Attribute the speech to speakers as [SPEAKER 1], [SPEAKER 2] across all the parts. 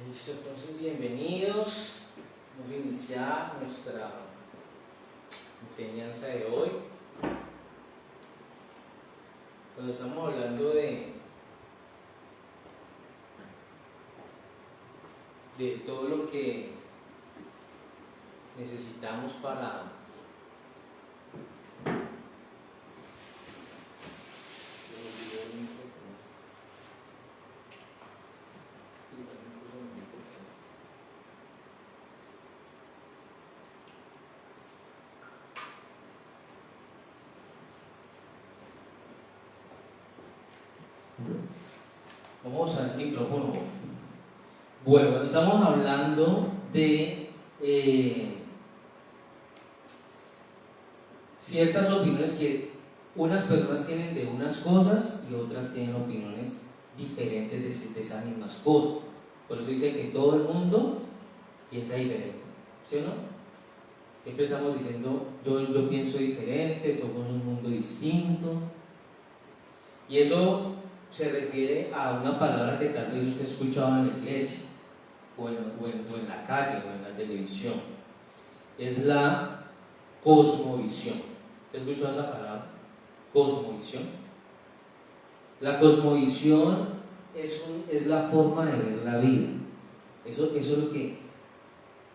[SPEAKER 1] Listo, entonces bienvenidos. Vamos a iniciar nuestra enseñanza de hoy. Cuando estamos hablando de todo lo que necesitamos para vamos al micrófono. Bueno, cuando estamos hablando de ciertas opiniones que unas personas tienen de unas cosas y otras tienen opiniones diferentes de esas mismas cosas. Por eso dice que todo el mundo piensa diferente, ¿sí o no? Siempre estamos diciendo, yo pienso diferente, somos un mundo distinto. Y eso se refiere a una palabra que tal vez usted ha escuchado en la iglesia, o en la calle, o en la televisión. Es la cosmovisión. ¿Usted ha escuchado esa palabra? Cosmovisión. La cosmovisión es la forma de ver la vida. Eso es lo que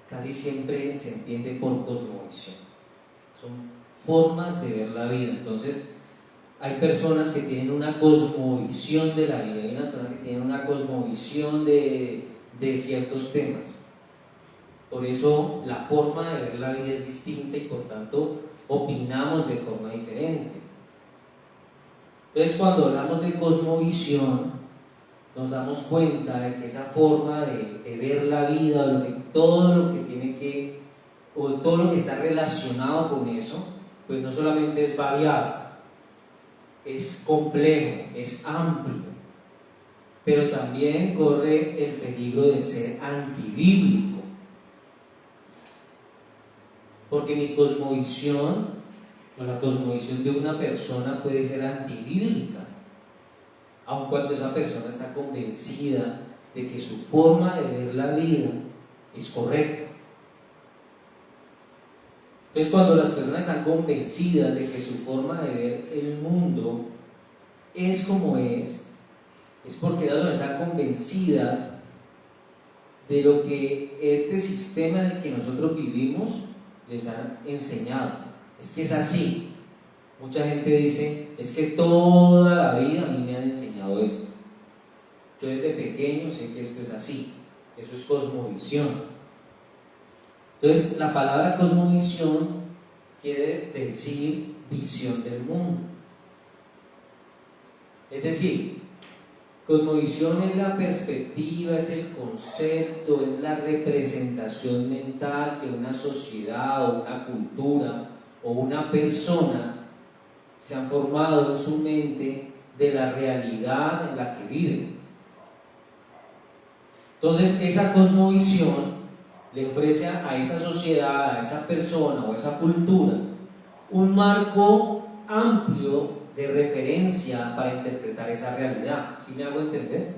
[SPEAKER 1] casi siempre se entiende por cosmovisión. Son formas de ver la vida. Entonces, hay personas que tienen una cosmovisión de la vida, hay unas personas que tienen una cosmovisión de ciertos temas. Por eso la forma de ver la vida es distinta y por tanto opinamos de forma diferente. Entonces, cuando hablamos de cosmovisión, nos damos cuenta de que esa forma de ver la vida, todo lo que tiene que, o todo lo que está relacionado con eso, pues no solamente es variable, es complejo, es amplio, pero también corre el peligro de ser antibíblico, porque mi cosmovisión o la cosmovisión de una persona puede ser antibíblica, aun cuando esa persona está convencida de que su forma de ver la vida es correcta. Entonces, cuando las personas están convencidas de que su forma de ver el mundo es como es porque ellas están convencidas de lo que este sistema en el que nosotros vivimos les ha enseñado. Es que es así. Mucha gente dice, es que toda la vida a mí me han enseñado esto. Yo desde pequeño sé que esto es así. Eso es cosmovisión. Entonces, la palabra cosmovisión quiere decir visión del mundo. Es decir, cosmovisión es la perspectiva, es el concepto, es la representación mental que una sociedad o una cultura o una persona se han formado en su mente de la realidad en la que viven. Entonces, esa cosmovisión le ofrece a esa sociedad, a esa persona o a esa cultura un marco amplio de referencia para interpretar esa realidad. ¿Sí me hago entender?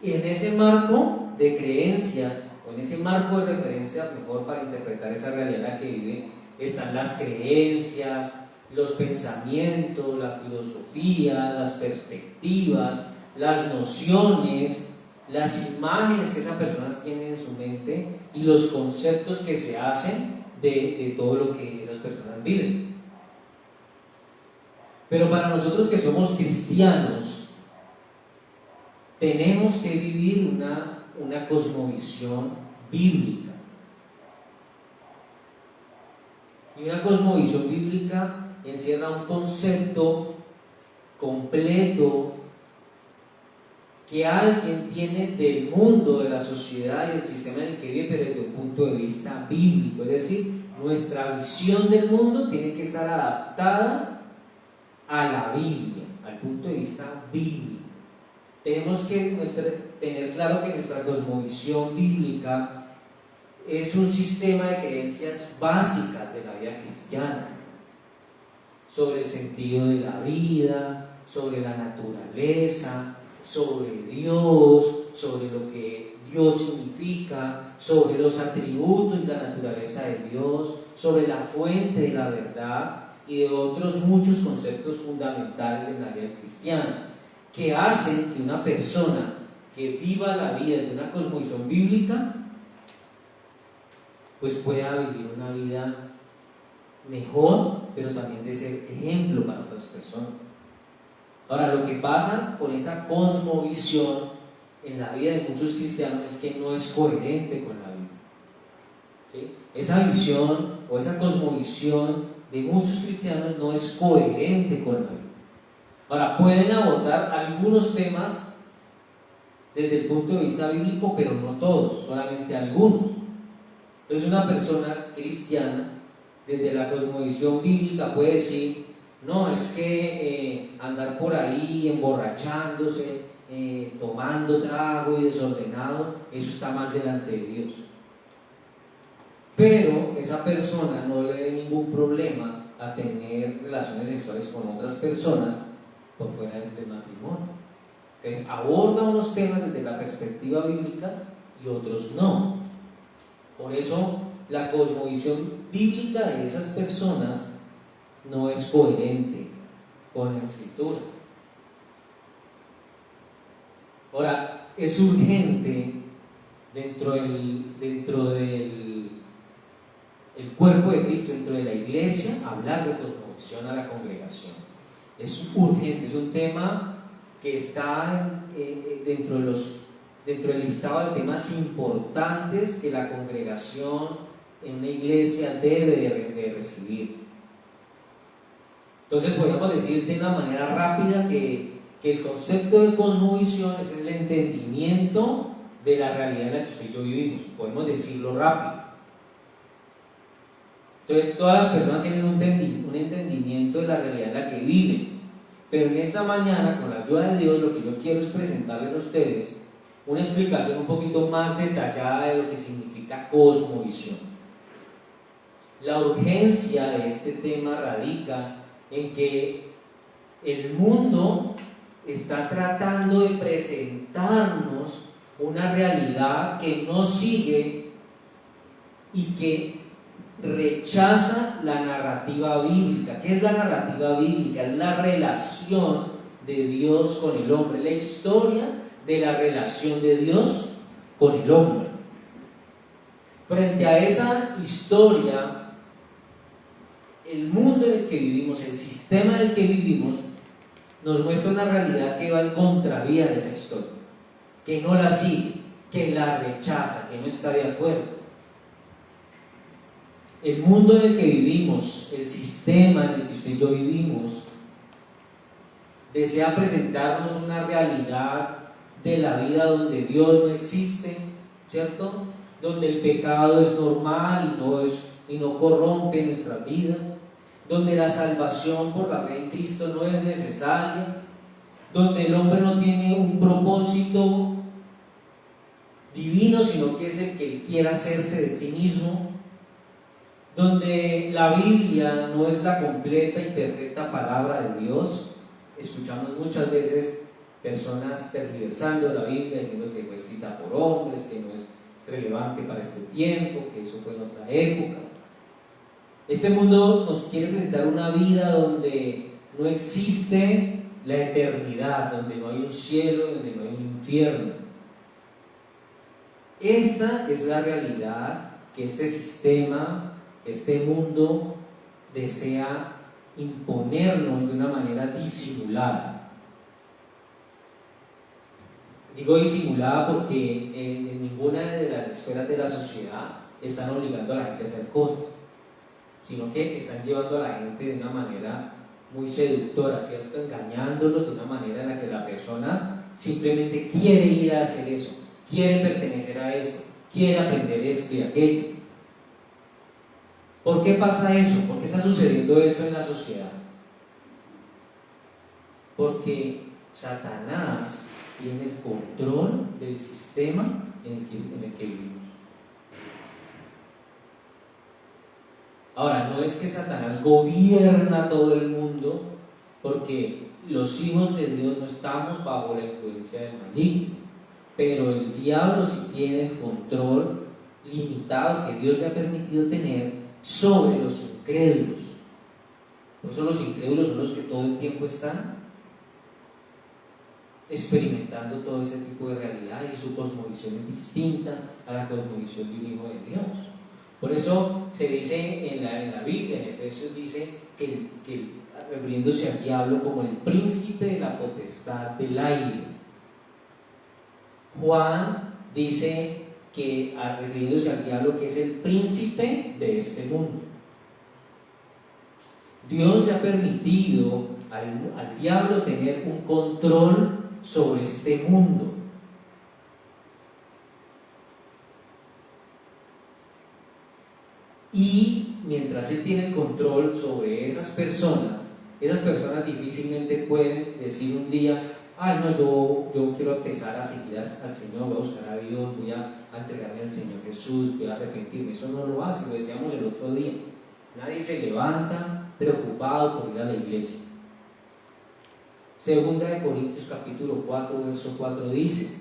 [SPEAKER 1] Y en ese marco de creencias, o en ese marco de referencia mejor para interpretar esa realidad en la que vive, están las creencias, los pensamientos, la filosofía, las perspectivas, las nociones, las imágenes que esas personas tienen en su mente y los conceptos que se hacen de todo lo que esas personas viven. Pero para nosotros que somos cristianos, tenemos que vivir una cosmovisión bíblica. Y una cosmovisión bíblica encierra un concepto completo que alguien tiene del mundo, de la sociedad y del sistema en el que vive, pero desde un punto de vista bíblico. Es decir, nuestra visión del mundo tiene que estar adaptada a la Biblia, al punto de vista bíblico. Tenemos que tener claro que nuestra cosmovisión bíblica es un sistema de creencias básicas de la vida cristiana, sobre el sentido de la vida, sobre la naturaleza, sobre Dios, sobre lo que Dios significa, sobre los atributos y la naturaleza de Dios, sobre la fuente de la verdad y de otros muchos conceptos fundamentales de la vida cristiana, que hacen que una persona que viva la vida de una cosmovisión bíblica pues pueda vivir una vida mejor, pero también de ser ejemplo para otras personas. Ahora, lo que pasa con esa cosmovisión en la vida de muchos cristianos es que no es coherente con la Biblia, ¿sí? Esa visión o esa cosmovisión de muchos cristianos no es coherente con la Biblia. Ahora, pueden abordar algunos temas desde el punto de vista bíblico, pero no todos, solamente algunos. Entonces, una persona cristiana, desde la cosmovisión bíblica, puede decir: no, es que andar por ahí emborrachándose, tomando trago y desordenado, eso está mal delante de Dios. Pero esa persona no le ve ningún problema a tener relaciones sexuales con otras personas por fuera del matrimonio. Entonces, aborda unos temas desde la perspectiva bíblica y otros no. Por eso, la cosmovisión bíblica de esas personas no es coherente con la Escritura. Ahora, es urgente dentro del el cuerpo de Cristo, dentro de la iglesia, hablar de cosmovisión a la congregación. Es urgente, es un tema que está dentro del listado de temas importantes que la congregación en una iglesia debe de recibir. Entonces podemos decir de una manera rápida que el concepto de cosmovisión es el entendimiento de la realidad en la que usted y yo vivimos. Podemos decirlo rápido. Entonces todas las personas tienen un entendimiento de la realidad en la que viven. Pero en esta mañana, con la ayuda de Dios, lo que yo quiero es presentarles a ustedes una explicación un poquito más detallada de lo que significa cosmovisión. La urgencia de este tema radica en que el mundo está tratando de presentarnos una realidad que no sigue y que rechaza la narrativa bíblica. ¿Qué es la narrativa bíblica? Es la relación de Dios con el hombre, la historia de la relación de Dios con el hombre. Frente a esa historia, el mundo en el que vivimos, el sistema en el que vivimos, nos muestra una realidad que va en contravía de esa historia, que no la sigue, que la rechaza, que no está de acuerdo. El mundo en el que vivimos, el sistema en el que usted y yo vivimos, desea presentarnos una realidad de la vida donde Dios no existe, ¿cierto? Donde el pecado es normal y no corrompe nuestras vidas, donde la salvación por la fe en Cristo no es necesaria, donde el hombre no tiene un propósito divino, sino que es el que él quiera hacerse de sí mismo, donde la Biblia no es la completa y perfecta palabra de Dios. Escuchamos muchas veces personas tergiversando la Biblia, diciendo que fue escrita por hombres, que no es relevante para este tiempo, que eso fue en otra época. Este mundo nos quiere presentar una vida donde no existe la eternidad, donde no hay un cielo, donde no hay un infierno. Esa es la realidad que este sistema, este mundo desea imponernos de una manera disimulada. Digo disimulada porque en ninguna de las esferas de la sociedad están obligando a la gente a hacer cosas, sino que están llevando a la gente de una manera muy seductora, ¿cierto? Engañándolos de una manera en la que la persona simplemente quiere ir a hacer eso, quiere pertenecer a esto, quiere aprender esto y aquello. ¿Por qué pasa eso? ¿Por qué está sucediendo esto en la sociedad? Porque Satanás tiene el control del sistema en el que vivimos. Ahora, no es que Satanás gobierna todo el mundo, porque los hijos de Dios no estamos bajo la influencia del maligno, pero el diablo sí tiene el control limitado que Dios le ha permitido tener sobre los incrédulos. Por eso los incrédulos son los que todo el tiempo están experimentando todo ese tipo de realidades, y su cosmovisión es distinta a la cosmovisión de un hijo de Dios. Por eso se dice en la Biblia, en Efesios, dice que refiriéndose al diablo como el príncipe de la potestad del aire. Juan dice que, refiriéndose al diablo, que es el príncipe de este mundo. Dios le ha permitido al diablo tener un control sobre este mundo. Y mientras él tiene el control sobre esas personas difícilmente pueden decir un día: ay, no, yo quiero empezar a seguir al Señor, voy a buscar a Dios, voy a entregarme al Señor Jesús, voy a arrepentirme. Eso no lo hace, lo decíamos el otro día. Nadie se levanta preocupado por ir a la iglesia. Segunda de Corintios capítulo 4, verso 4 dice: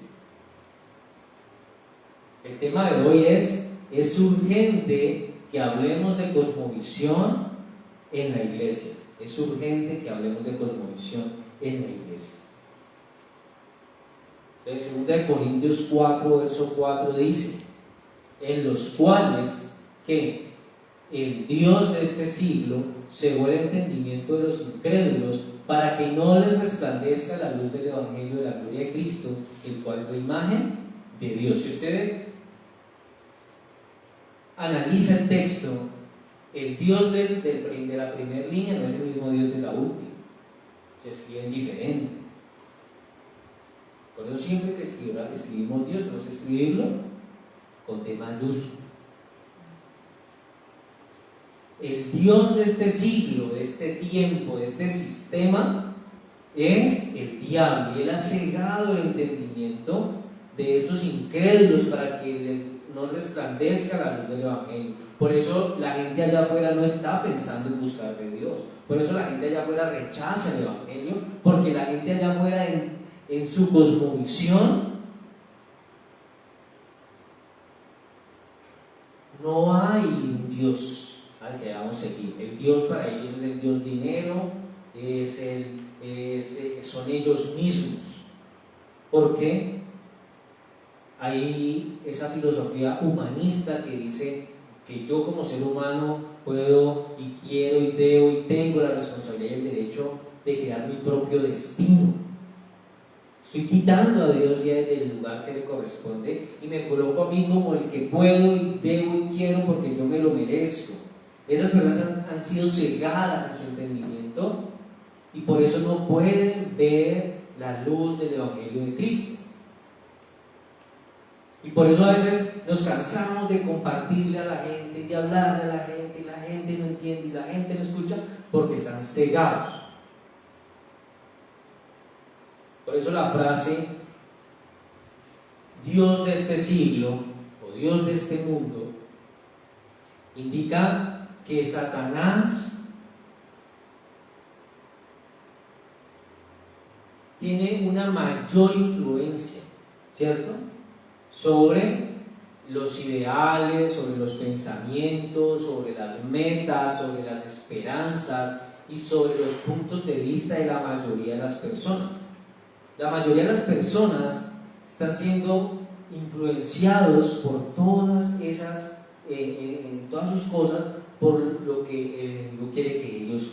[SPEAKER 1] el tema de hoy es urgente que hablemos de cosmovisión en la iglesia. Es urgente que hablemos de cosmovisión en la iglesia. Entonces, segunda de Corintios 4, verso 4 dice: en los cuales que el Dios de este siglo cegó el entendimiento de los incrédulos, para que no les resplandezca la luz del Evangelio de la gloria de Cristo, el cual es la imagen de Dios. Si usted analiza el texto, el Dios de la primera línea no es el mismo Dios de la última, se escriben diferente. Por eso siempre que escribimos Dios, tenemos que escribirlo con D mayúsculo. El Dios de este siglo, de este tiempo, de este sistema, es el diablo, y él ha cegado el entendimiento de estos incrédulos para que no resplandezca la luz del Evangelio. Por eso la gente allá afuera no está pensando en buscar de Dios. Por eso la gente allá afuera rechaza el Evangelio, porque la gente allá afuera en su cosmovisión no hay un Dios al que debamos seguir. El Dios para ellos es el Dios dinero, son ellos mismos, porque hay esa filosofía humanista que dice que yo como ser humano puedo y quiero y debo y tengo la responsabilidad y el derecho de crear mi propio destino. Estoy quitando a Dios ya del lugar que le corresponde y me coloco a mí como el que puedo y debo y quiero porque yo me lo merezco. Esas personas han sido cegadas en su entendimiento y por eso no pueden ver la luz del Evangelio de Cristo. Y por eso a veces nos cansamos de compartirle a la gente, de hablarle a la gente, y la gente no entiende y la gente no escucha porque están cegados. Por eso la frase Dios de este siglo o Dios de este mundo indica que Satanás tiene una mayor influencia, ¿cierto?, sobre los ideales, sobre los pensamientos, sobre las metas, sobre las esperanzas y sobre los puntos de vista de la mayoría de las personas. La mayoría de las personas están siendo influenciados por todas esas, en todas sus cosas, por lo que el enemigo quiere que ellos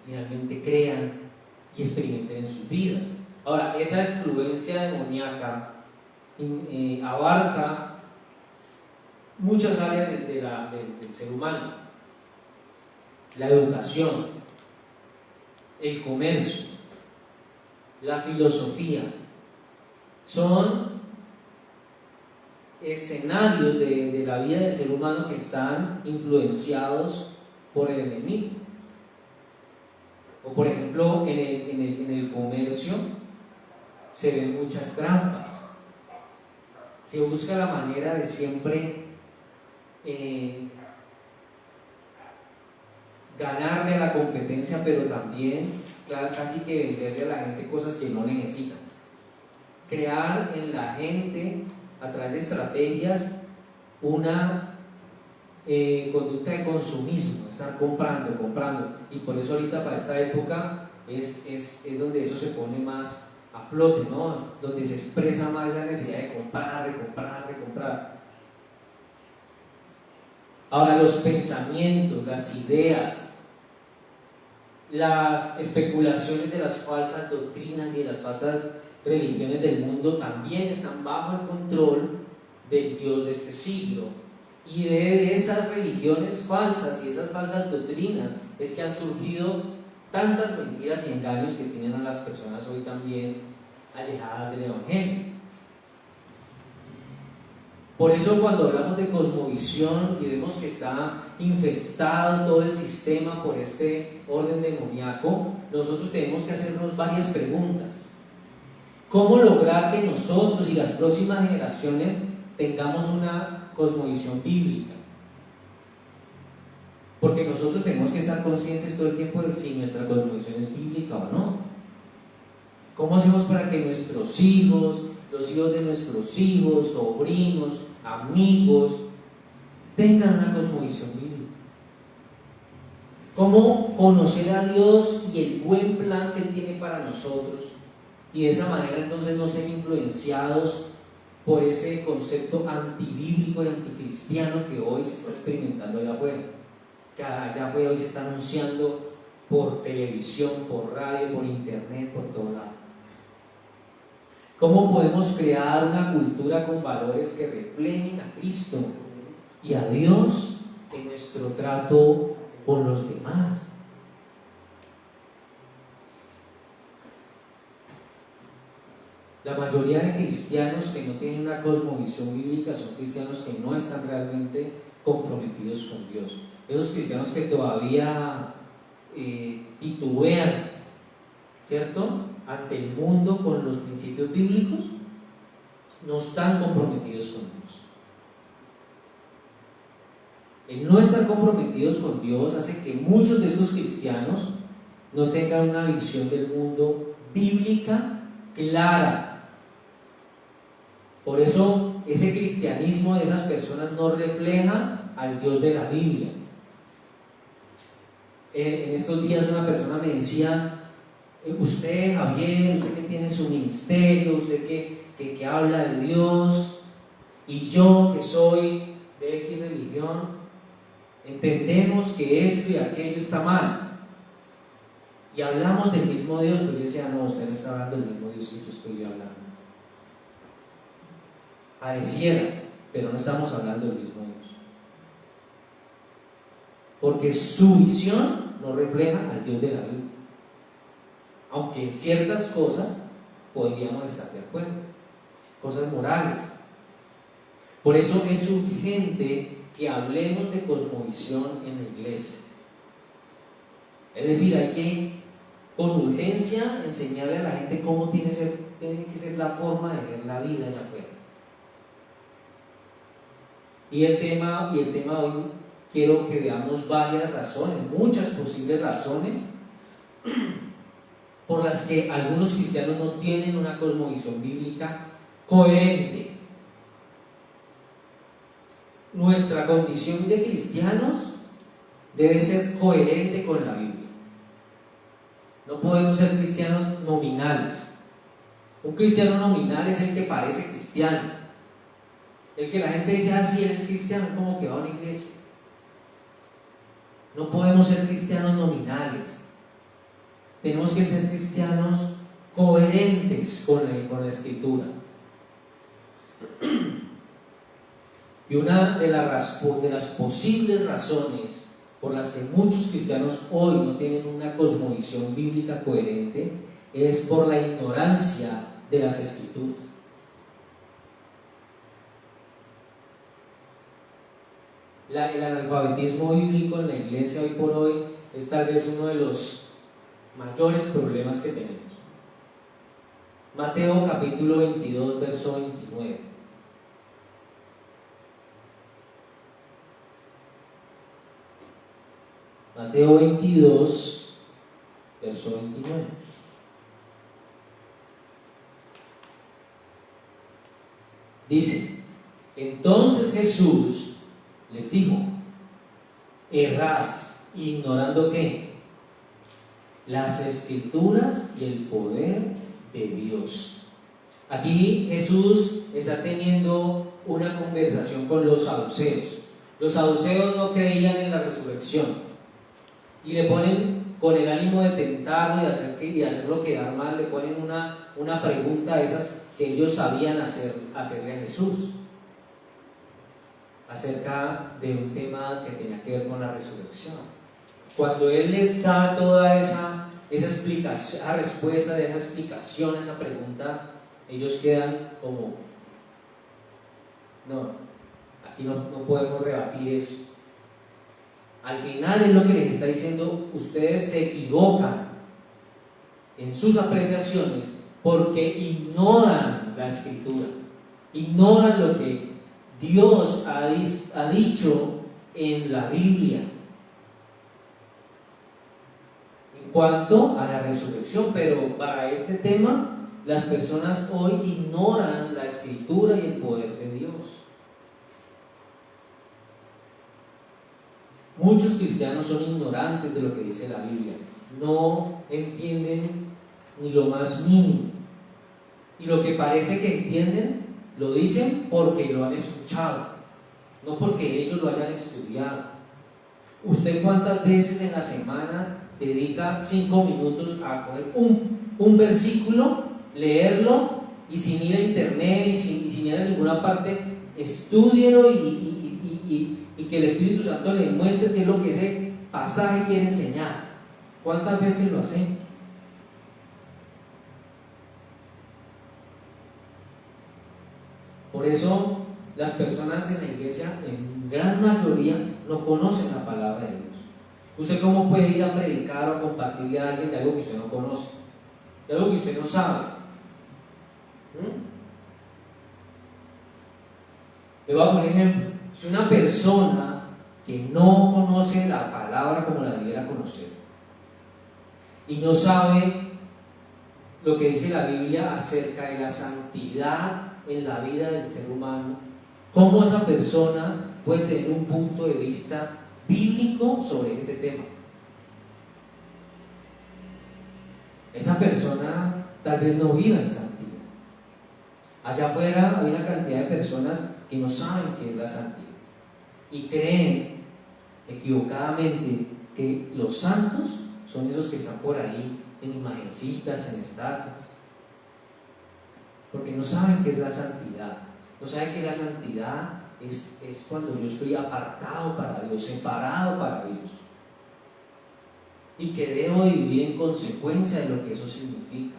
[SPEAKER 1] finalmente crean y experimenten en sus vidas. Ahora, esa influencia demoníaca abarca muchas áreas del ser humano: la educación, el comercio, la filosofía. Son escenarios de la vida del ser humano que están influenciados por el enemigo. O por ejemplo, en el comercio se ven muchas trampas. Se busca la manera de siempre ganarle a la competencia, pero también casi que venderle a la gente cosas que no necesitan. Crear en la gente, a través de estrategias, una conducta de consumismo, estar comprando, y por eso ahorita para esta época es donde eso se pone más a flote, ¿no? Donde se expresa más la necesidad de comprar. Ahora, los pensamientos, las ideas, las especulaciones de las falsas doctrinas y de las falsas religiones del mundo también están bajo el control del Dios de este siglo. Y de esas religiones falsas y esas falsas doctrinas es que han surgido tantas mentiras y engaños que tienen a las personas hoy también alejadas del Evangelio. Por eso cuando hablamos de cosmovisión y vemos que está infestado todo el sistema por este orden demoníaco, nosotros tenemos que hacernos varias preguntas. ¿Cómo lograr que nosotros y las próximas generaciones tengamos una cosmovisión bíblica? Porque nosotros tenemos que estar conscientes todo el tiempo de si nuestra cosmovisión es bíblica o no. ¿Cómo hacemos para que nuestros hijos, los hijos de nuestros hijos, sobrinos, amigos, tengan una cosmovisión bíblica? ¿Cómo conocer a Dios y el buen plan que Él tiene para nosotros? Y de esa manera entonces no ser influenciados por ese concepto antibíblico y anticristiano que hoy se está experimentando allá afuera. Que allá afuera hoy se está anunciando por televisión, por radio, por internet, por todo lado. ¿Cómo podemos crear una cultura con valores que reflejen a Cristo y a Dios en nuestro trato con los demás? La mayoría de cristianos que no tienen una cosmovisión bíblica son cristianos que no están realmente comprometidos con Dios. Esos cristianos que todavía titubean, ¿cierto?, ante el mundo con los principios bíblicos, no están comprometidos con Dios. El no estar comprometidos con Dios hace que muchos de esos cristianos no tengan una visión del mundo bíblica clara. Por eso ese cristianismo de esas personas no refleja al Dios de la Biblia. En estos días una persona me decía: usted, Javier, usted que tiene su ministerio, usted que habla de Dios, y yo que soy de X religión, entendemos que esto y aquello está mal, y hablamos del mismo Dios, pero yo decía: no, usted no está hablando del mismo Dios que yo estoy hablando. Pareciera, pero no estamos hablando del mismo Dios, porque su visión no refleja al Dios de la Biblia, aunque en ciertas cosas podríamos estar de acuerdo, cosas morales. Por eso es urgente que hablemos de cosmovisión en la iglesia. Es decir, hay que con urgencia enseñarle a la gente cómo tiene que ser la forma de ver la vida allá afuera. Y el tema hoy, quiero que veamos varias razones, muchas posibles razones por las que algunos cristianos no tienen una cosmovisión bíblica coherente. Nuestra condición de cristianos debe ser coherente con la Biblia. No podemos ser cristianos nominales. Un cristiano nominal es el que parece cristiano, el que la gente dice: ah, sí, él es cristiano, como que va a una iglesia. No podemos ser cristianos nominales. Tenemos que ser cristianos coherentes con la Escritura. Y una de las posibles razones por las que muchos cristianos hoy no tienen una cosmovisión bíblica coherente es por la ignorancia de las Escrituras. El analfabetismo bíblico en la iglesia hoy por hoy es tal vez uno de los mayores problemas que tenemos. Mateo capítulo 22, verso 29. Mateo 22, verso 29. Dice: entonces Jesús les dijo: erráis, ignorando ¿qué? Las Escrituras y el poder de Dios. Aquí Jesús está teniendo una conversación con los saduceos. Los saduceos no creían en la resurrección y le ponen, con el ánimo de tentarlo y de hacerlo quedar mal, le ponen una pregunta de esas que ellos sabían hacerle a Jesús, acerca de un tema que tenía que ver con la resurrección. Cuando Él les da toda esa explicación, esa respuesta de esa explicación, esa pregunta, ellos quedan como: no, aquí no podemos rebatir eso. Al final es lo que les está diciendo: ustedes se equivocan en sus apreciaciones porque ignoran la Escritura, ignoran lo que Dios ha dicho en la Biblia en cuanto a la resurrección. Pero para este tema, las personas hoy ignoran la Escritura y el poder de Dios. Muchos cristianos son ignorantes de lo que dice la Biblia, no entienden ni lo más mínimo, y lo que parece que entienden lo dicen porque lo han escuchado, no porque ellos lo hayan estudiado. ¿Usted cuántas veces en la semana dedica 5 minutos a coger un versículo, leerlo, y sin ir a internet y sin ir a ninguna parte, estúdielo y que el Espíritu Santo le muestre qué es lo que ese pasaje quiere enseñar? ¿Cuántas veces lo hacen? Por eso las personas en la iglesia, en gran mayoría, no conocen la palabra de Dios. ¿Usted cómo puede ir a predicar o a compartirle a alguien de algo que usted no conoce, de algo que usted no sabe? Le voy a poner ejemplo. Si una persona que no conoce la palabra como la debiera conocer y no sabe lo que dice la Biblia acerca de la santidad en la vida del ser humano, ¿cómo esa persona puede tener un punto de vista bíblico sobre este tema? Esa persona tal vez no viva en santidad. Allá afuera hay una cantidad de personas que no saben qué es la santidad y creen equivocadamente que los santos son esos que están por ahí en imagencitas, en estatuas, porque no saben qué es la santidad. No saben que la santidad es cuando yo estoy apartado para Dios, separado para Dios, y que debo vivir en consecuencia de lo que eso significa.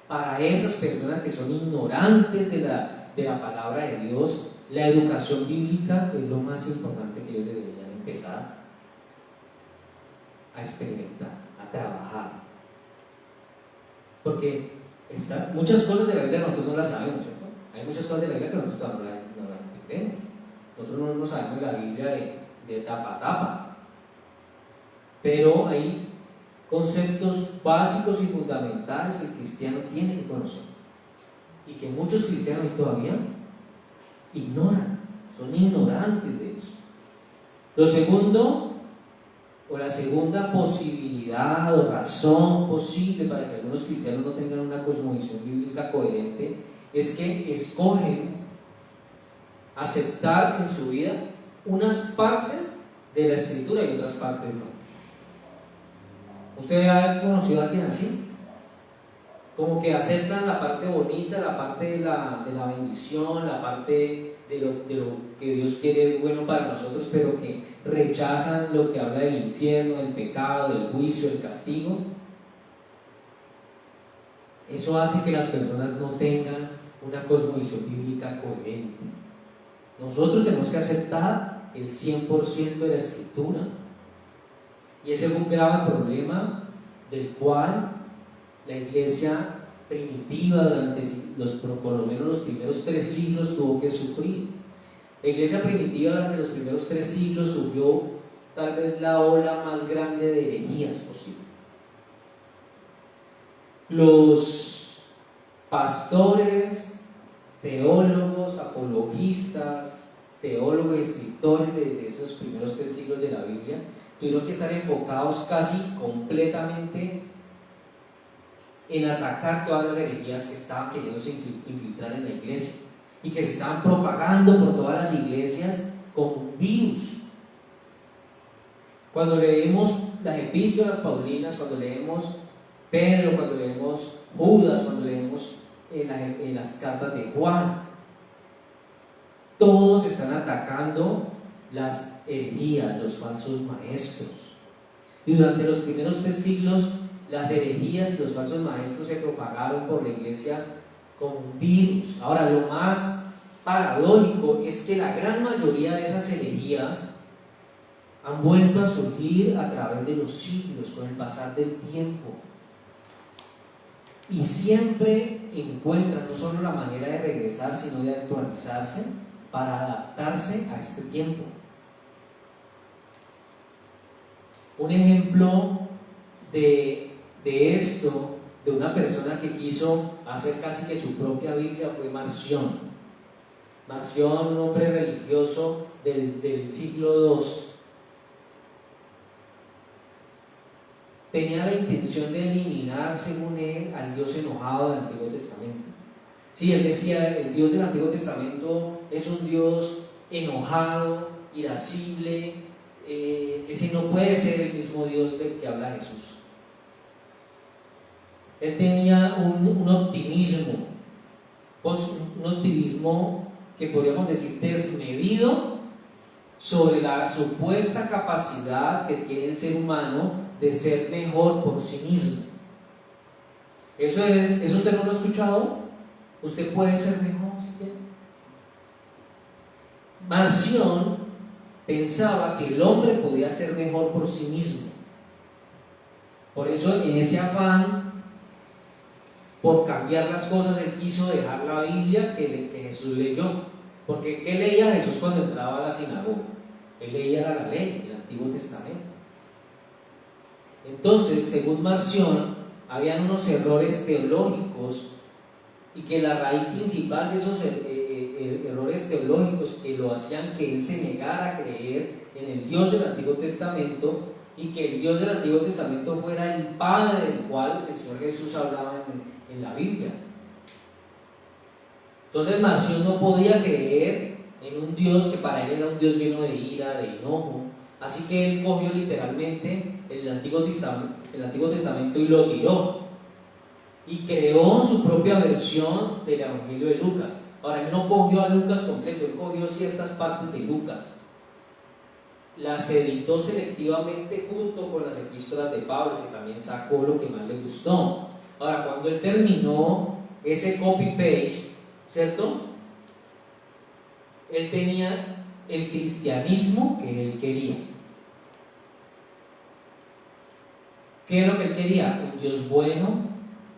[SPEAKER 1] Para esas personas que son ignorantes de la palabra de Dios, la educación bíblica es lo más importante que ellos deberían empezar a experimentar, a trabajar. Porque muchas cosas de la Biblia nosotros no las sabemos, ¿cierto? Hay muchas cosas de la Biblia que nosotros no las entendemos. Nosotros no sabemos la Biblia de tapa a tapa. Pero hay conceptos básicos y fundamentales que el cristiano tiene que conocer y que muchos cristianos todavía ignoran, son ignorantes de eso. Lo segundo, o la segunda posibilidad o razón posible para que algunos cristianos no tengan una cosmovisión bíblica coherente, es que escogen aceptar en su vida unas partes de la Escritura y otras partes no. ¿Usted ha conocido a alguien así? Como que aceptan la parte bonita, la parte de la bendición, la parte de lo que Dios quiere bueno para nosotros, pero que rechazan lo que habla del infierno, del pecado, del juicio, del castigo. Eso hace que las personas no tengan una cosmovisión bíblica coherente. Nosotros tenemos que aceptar el 100% de la Escritura. Y ese fue un grave problema del cual la iglesia primitiva durante por lo menos los primeros 3 siglos tuvo que sufrir. La iglesia primitiva durante los primeros 3 siglos sufrió tal vez la ola más grande de herejías posible. Los pastores, teólogos, apologistas, teólogos y escritores de esos primeros 3 siglos de la Biblia tuvieron que estar enfocados casi completamente en atacar todas las herejías que estaban queriéndose infiltrar en la iglesia y que se estaban propagando por todas las iglesias como un virus. Cuando leemos las epístolas paulinas, cuando leemos Pedro, cuando leemos Judas, cuando leemos las cartas de Juan, todos están atacando las herejías, los falsos maestros. Y durante los primeros 3 siglos, las herejías y los falsos maestros se propagaron por la iglesia como un virus. Ahora, lo más paradójico es que la gran mayoría de esas herejías han vuelto a surgir a través de los siglos, con el pasar del tiempo. Y siempre encuentran no solo la manera de regresar, sino de actualizarse para adaptarse a este tiempo. Un ejemplo de esto, de una persona que quiso hacer casi que su propia Biblia, fue Marción. Marción, un hombre religioso del siglo II, tenía la intención de eliminar, según él, al Dios enojado del Antiguo Testamento. Sí, él decía, el Dios del Antiguo Testamento es un Dios enojado, irascible, ese no puede ser el mismo Dios del que habla Jesús. Él tenía un optimismo que podríamos decir desmedido sobre la supuesta capacidad que tiene el ser humano de ser mejor por sí mismo. ¿Eso usted no lo ha escuchado? Usted puede ser mejor si quiere. Marción pensaba que el hombre podía ser mejor por sí mismo. Por eso, en ese afán por cambiar las cosas, él quiso dejar la Biblia que Jesús leyó. Porque ¿qué leía Jesús cuando entraba a la sinagoga? Él leía la ley, el Antiguo Testamento. Entonces, según Marción, habían unos errores teológicos, y que la raíz principal de esos errores teológicos que lo hacían que él se negara a creer en el Dios del Antiguo Testamento, y que el Dios del Antiguo Testamento fuera el Padre del cual el Señor Jesús hablaba en la Biblia. Entonces Marción no podía creer en un Dios que para él era un Dios lleno de ira, de enojo. Así que él cogió literalmente el Antiguo Testamento y lo tiró, y creó su propia versión del Evangelio de Lucas. Ahora, él no cogió a Lucas completo, él cogió ciertas partes de Lucas, las editó selectivamente junto con las epístolas de Pablo, que también sacó lo que más le gustó. Ahora, cuando él terminó ese copy-paste, ¿cierto? Él tenía el cristianismo que él quería. ¿Qué era lo que él quería? Un Dios bueno,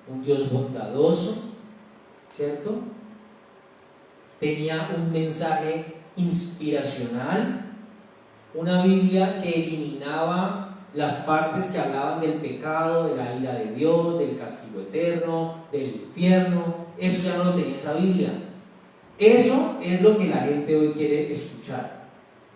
[SPEAKER 1] un Dios bondadoso, ¿cierto? Tenía un mensaje inspiracional, una Biblia que eliminaba las partes que hablaban del pecado, de la ira de Dios, del castigo eterno, del infierno. Eso ya no lo tenía esa Biblia. Eso es lo que la gente hoy quiere escuchar.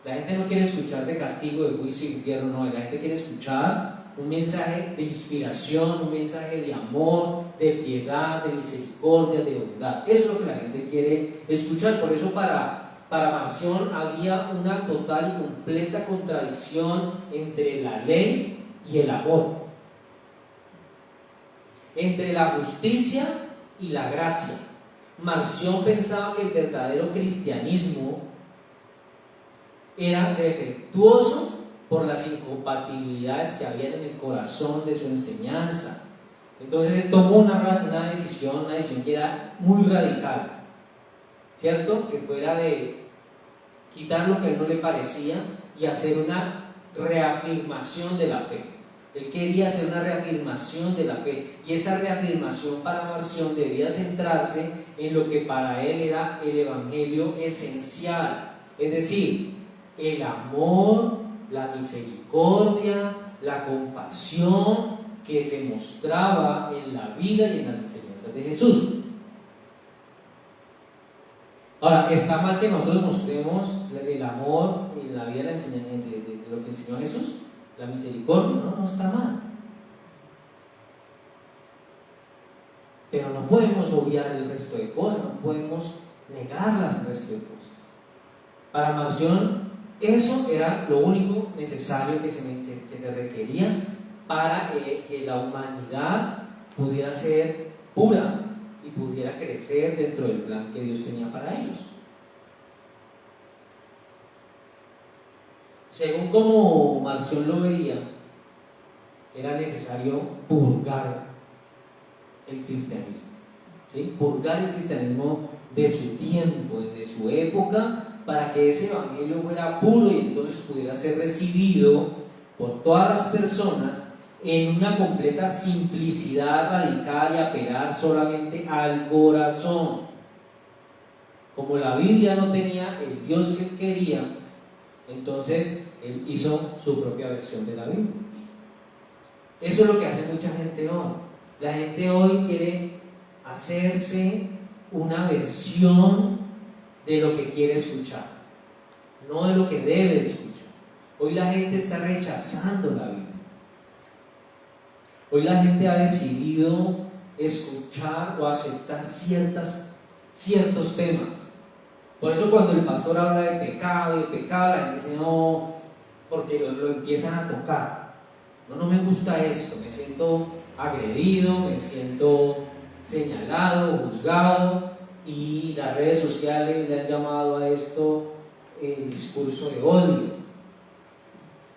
[SPEAKER 1] La gente no quiere escuchar de castigo, de juicio, de infierno, no. La gente quiere escuchar un mensaje de inspiración, un mensaje de amor, de piedad, de misericordia, de bondad. Eso es lo que la gente quiere escuchar. Por eso para Marción había una total y completa contradicción entre la ley y el amor, entre la justicia y la gracia. Marción pensaba que el verdadero cristianismo era defectuoso por las incompatibilidades que había en el corazón de su enseñanza. Entonces él tomó una decisión que era muy radical, ¿cierto? Que fuera de quitar lo que a él no le parecía y hacer una reafirmación de la fe. Él quería hacer una reafirmación de la fe, y esa reafirmación para Marción debía centrarse en lo que para él era el evangelio esencial, es decir, el amor, la misericordia, la compasión, que se mostraba en la vida y en las enseñanzas de Jesús. Ahora, ¿está mal que nosotros mostremos el amor en la vida de lo que enseñó Jesús? La misericordia, no, no está mal. Pero no podemos obviar el resto de cosas, no podemos negarlas el resto de cosas. Para Marción, eso era lo único necesario que se requería para que la humanidad pudiera ser pura y pudiera crecer dentro del plan que Dios tenía para ellos. Según como Marción lo veía, era necesario purgar el cristianismo, ¿sí? Purgar el cristianismo de su tiempo, de su época, para que ese evangelio fuera puro y entonces pudiera ser recibido por todas las personas en una completa simplicidad radical y apelar solamente al corazón. Como la Biblia no tenía el Dios que él quería, entonces él hizo su propia versión de la Biblia. Eso es lo que hace mucha gente hoy. La gente hoy quiere hacerse una versión de lo que quiere escuchar, no de lo que debe escuchar. Hoy la gente está rechazando la Biblia. Hoy la gente ha decidido escuchar o aceptar ciertos temas. Por eso cuando el pastor habla de pecado, la gente dice no, porque lo empiezan a tocar. No me gusta esto, me siento agredido, me siento señalado, juzgado, y las redes sociales le han llamado a esto el discurso de odio,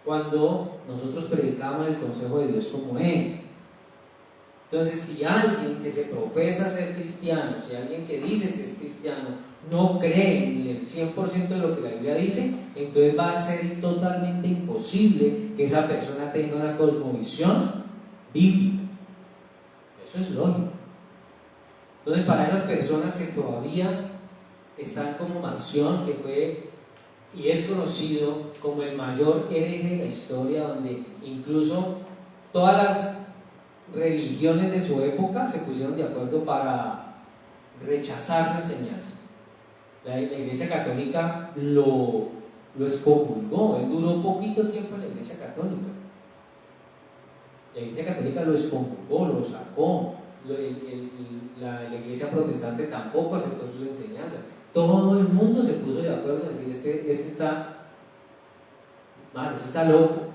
[SPEAKER 1] cuando nosotros predicamos el consejo de Dios como es. Entonces, si alguien que se profesa ser cristiano, si alguien que dice que es cristiano, no cree en el 100% de lo que la Biblia dice, entonces va a ser totalmente imposible que esa persona tenga una cosmovisión bíblica. Eso es lógico. Entonces, para esas personas que todavía están como Marción, que fue y es conocido como el mayor hereje de la historia, donde incluso todas las religiones de su época se pusieron de acuerdo para rechazar su enseñanza. La Iglesia Católica lo excomulgó. Él duró poquito tiempo en la Iglesia Católica. La Iglesia Católica lo excomulgó, lo sacó. La Iglesia Protestante tampoco aceptó sus enseñanzas. Todo el mundo se puso de acuerdo en decir este está mal, este está loco.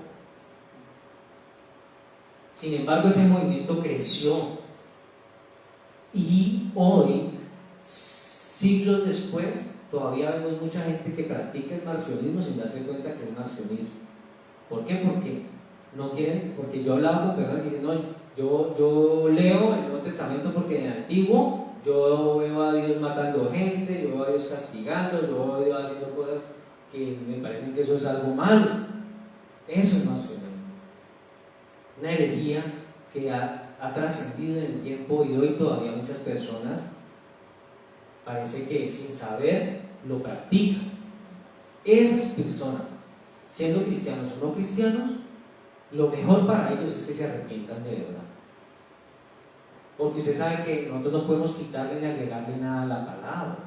[SPEAKER 1] Sin embargo, ese movimiento creció y hoy, siglos después, todavía vemos mucha gente que practica el marcionismo sin darse cuenta que es marcionismo. ¿Por qué? Porque no quieren, porque yo hablaba con personas que dicen, no, yo leo el Nuevo Testamento porque en el Antiguo yo veo a Dios matando gente, yo veo a Dios castigando, yo veo a Dios haciendo cosas que me parecen que eso es algo malo. Eso es marcionismo. Una herejía que ha trascendido en el tiempo y hoy todavía muchas personas parece que sin saber lo practican. Esas personas, siendo cristianos o no cristianos, lo mejor para ellos es que se arrepientan de verdad. Porque usted sabe que nosotros no podemos quitarle ni agregarle nada a la palabra.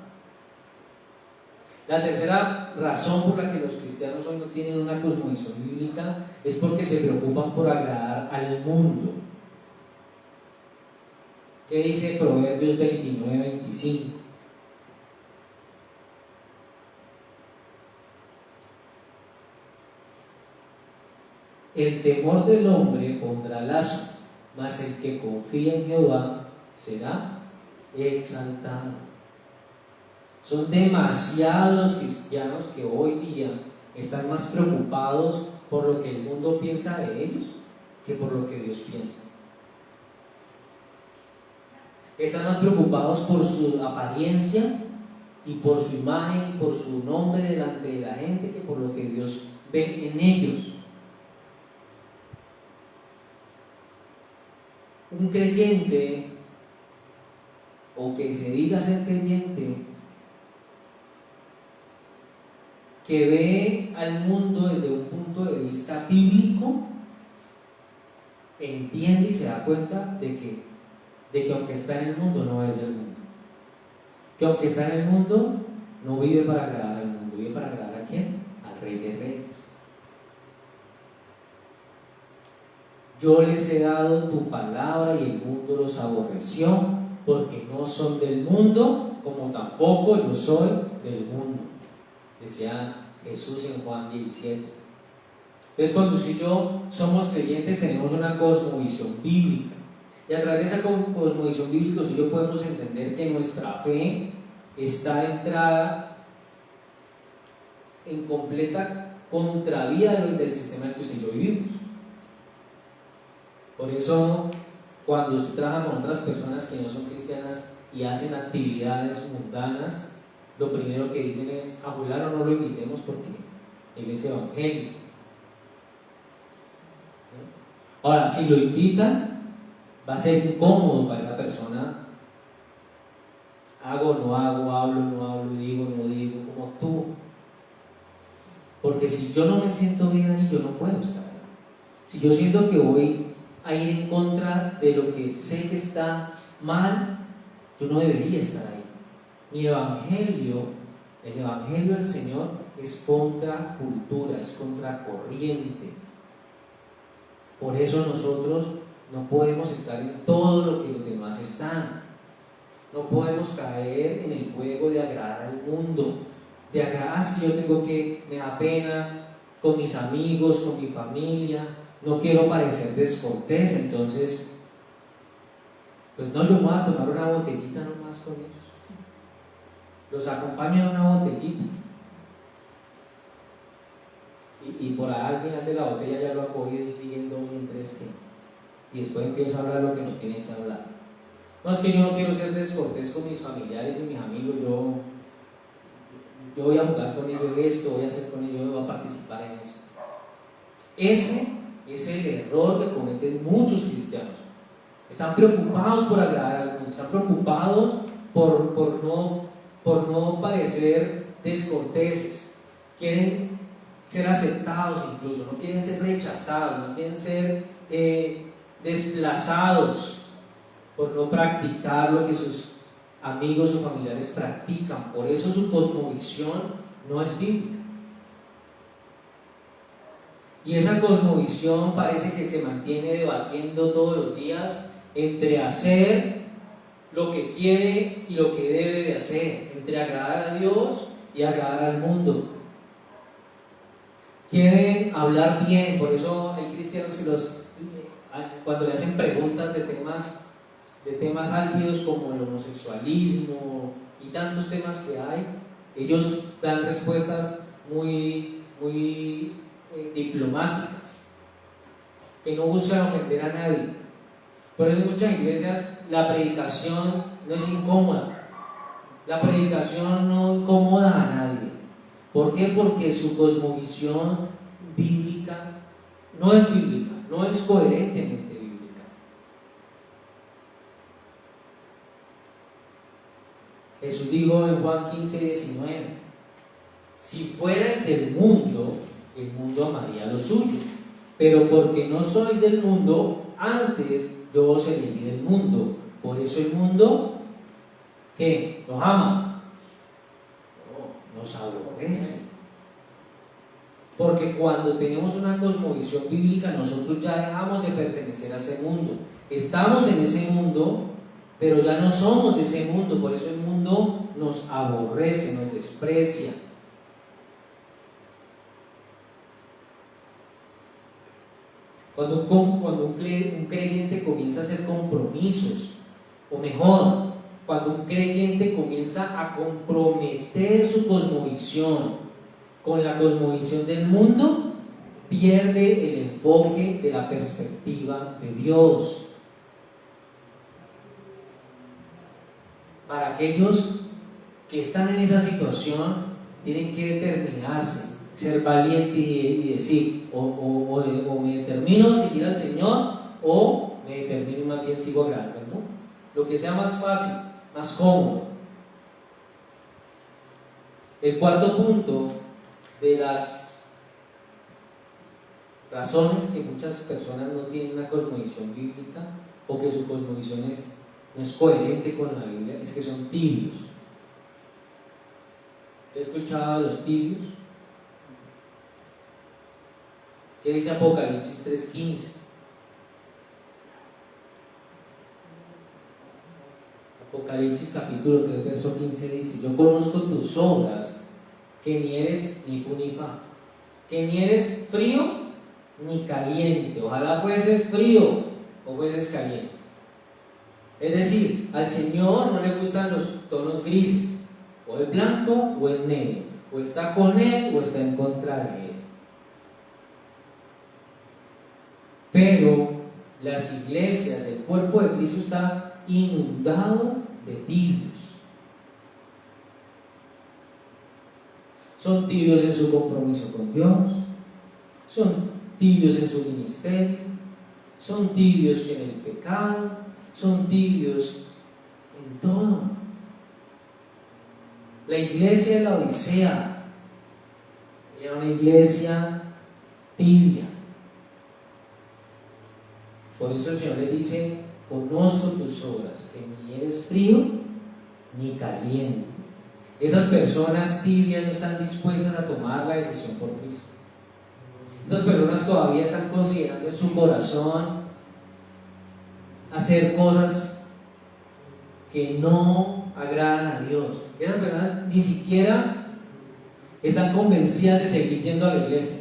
[SPEAKER 1] La tercera razón por la que los cristianos hoy no tienen una cosmovisión bíblica es porque se preocupan por agradar al mundo. ¿Qué dice Proverbios 29-25? El temor del hombre pondrá lazo, mas el que confía en Jehová será exaltado. Son demasiados cristianos que hoy día están más preocupados por lo que el mundo piensa de ellos que por lo que Dios piensa. Están más preocupados por su apariencia y por su imagen y por su nombre delante de la gente que por lo que Dios ve en ellos. Un creyente, o que se diga ser creyente, que ve al mundo desde un punto de vista bíblico, entiende y se da cuenta de que aunque está en el mundo, no es del mundo. Que aunque está en el mundo, no vive para agradar al mundo. ¿Vive para agradar a quién? Al Rey de Reyes. Yo les he dado tu palabra y el mundo los aborreció, porque no son del mundo, como tampoco yo soy del mundo. Decía Jesús en Juan 17. Entonces, cuando usted y yo somos creyentes, tenemos una cosmovisión bíblica. Y a través de esa cosmovisión bíblica, usted y yo podemos entender que nuestra fe está entrada en completa contravía del sistema en que usted y yo vivimos. Por eso, cuando usted trabaja con otras personas que no son cristianas y hacen actividades mundanas, lo primero que dicen es: a fulano no lo invitemos porque él es evangelio. Ahora, si lo invitan, va a ser incómodo para esa persona. Hago, no hago, hablo, no hablo, digo, no digo, como actúo. Porque si yo no me siento bien ahí, yo no puedo estar ahí. Si yo siento que voy a ir en contra de lo que sé que está mal, yo no debería estar ahí. Mi evangelio, el evangelio del Señor, es contra cultura, es contra corriente. Por eso nosotros no podemos estar en todo lo que los demás están. No podemos caer en el juego de agradar al mundo, de agradar que yo tengo que, me da pena con mis amigos, con mi familia, no quiero parecer descortés, entonces, pues no, yo me voy a tomar una botellita nomás con ellos. Los acompaño en una botellita. Y por ahí al final de la botella ya lo ha cogido y siguen dos y en tres y después empieza a hablar lo que no tiene que hablar. No, es que yo no quiero ser descortés con mis familiares y mis amigos, yo voy a jugar con ellos esto, voy a hacer con ellos, voy a participar en esto. Ese es el error que cometen muchos cristianos. Están preocupados por agradar al mundo, están preocupados por no parecer descorteses, quieren ser aceptados incluso, no quieren ser rechazados, no quieren ser desplazados por no practicar lo que sus amigos o familiares practican. Por eso su cosmovisión no es bíblica. Y esa cosmovisión parece que se mantiene debatiendo todos los días entre hacer lo que quiere y lo que debe de hacer, entre agradar a Dios y agradar al mundo. Quieren hablar bien, por eso hay cristianos que cuando le hacen preguntas de temas álgidos como el homosexualismo y tantos temas que hay, ellos dan respuestas muy diplomáticas, que no buscan ofender a nadie. Por eso en muchas iglesias la predicación no es incómoda, la predicación no incomoda a nadie. ¿Por qué? Porque su cosmovisión bíblica no es bíblica, no es coherentemente bíblica. Jesús dijo en Juan 15:19: si fuerais del mundo, el mundo amaría lo suyo, pero porque no sois del mundo, antes yo os elegí del mundo. Por eso el mundo, ¿qué? ¿Nos ama? No, nos aborrece. Porque cuando tenemos una cosmovisión bíblica, nosotros ya dejamos de pertenecer a ese mundo. Estamos en ese mundo, pero ya no somos de ese mundo. Por eso el mundo nos aborrece, nos desprecia. Cuando un creyente comienza a hacer compromisos, o mejor, cuando un creyente comienza a comprometer su cosmovisión con la cosmovisión del mundo, pierde el enfoque de la perspectiva de Dios. Para aquellos que están en esa situación, tienen que determinarse, ser valiente y decir: o me determino a seguir al Señor, o me determino más bien sigo agradando al mundo. Lo que sea más fácil, más cómodo. El cuarto punto de las razones que muchas personas no tienen una cosmovisión bíblica o que su cosmovisión no es coherente con la Biblia, es que son tibios. ¿Te has escuchado a los tibios? ¿Qué dice Apocalipsis 3:15? Apocalipsis capítulo 3, verso 15 dice: yo conozco tus obras, que ni eres ni fu ni fa, que ni eres frío ni caliente. Ojalá fueses frío o fueses caliente. Es decir, al Señor no le gustan los tonos grises, o el blanco o el negro, o está con Él o está en contra de Él. Pero las iglesias, el cuerpo de Cristo está inundado de tibios. Son tibios en su compromiso con Dios, son tibios en su ministerio, son tibios en el pecado, son tibios en todo. La iglesia de la Odisea era una iglesia tibia. Por eso el Señor le dice: conozco tus obras, que ni eres frío ni caliente. Esas personas tibias no están dispuestas a tomar la decisión por Cristo. Estas personas todavía están considerando en su corazón hacer cosas que no agradan a Dios. Esas personas ni siquiera están convencidas de seguir yendo a la iglesia.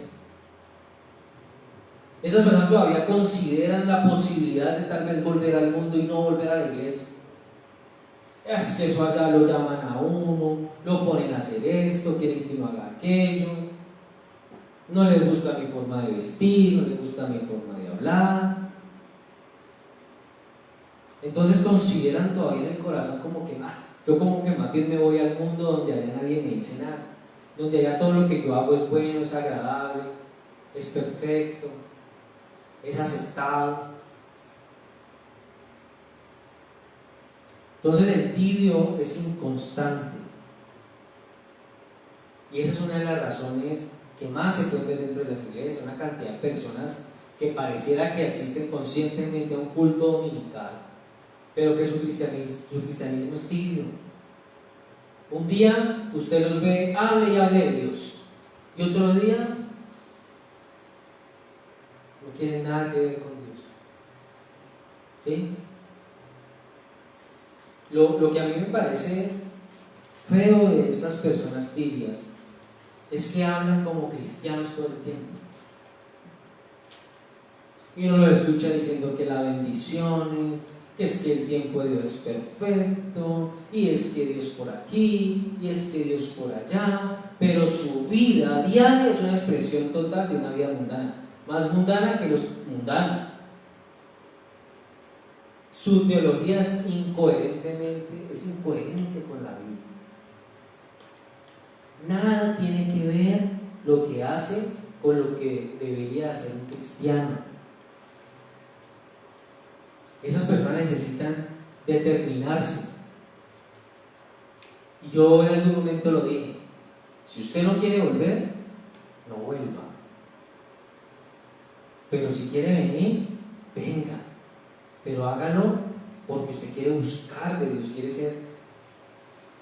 [SPEAKER 1] Esas personas todavía consideran la posibilidad de tal vez volver al mundo y no volver a la iglesia. Es que eso allá lo llaman a uno, lo ponen a hacer esto, quieren que uno haga aquello, no les gusta mi forma de vestir, no les gusta mi forma de hablar. Entonces consideran todavía en el corazón como que yo como que más bien me voy al mundo donde allá nadie me dice nada, donde allá todo lo que yo hago es bueno, es agradable, es perfecto, es aceptado. Entonces el tibio es inconstante, y esa es una de las razones que más se puede ver dentro de las iglesias. Una cantidad de personas que pareciera que asisten conscientemente a un culto dominical, pero que su cristianismo es tibio. Un día usted los ve, hable y hable de Dios, y otro día no quieren nada que ver con Dios. ¿Sí? Lo que a mí me parece feo de estas personas tibias es que hablan como cristianos todo el tiempo. Y uno lo escucha diciendo que la bendición que es que el tiempo de Dios es perfecto, y es que Dios por aquí, y es que Dios por allá, pero su vida diaria es una expresión total de una vida mundana, más mundana que los mundanos. Su teología es incoherente con la Biblia. Nada tiene que ver lo que hace con lo que debería hacer un cristiano. Esas personas necesitan determinarse. Y yo en algún momento lo dije: si usted no quiere volver, no vuelva. Pero si quiere venir, venga. Pero hágalo porque usted quiere buscar de Dios,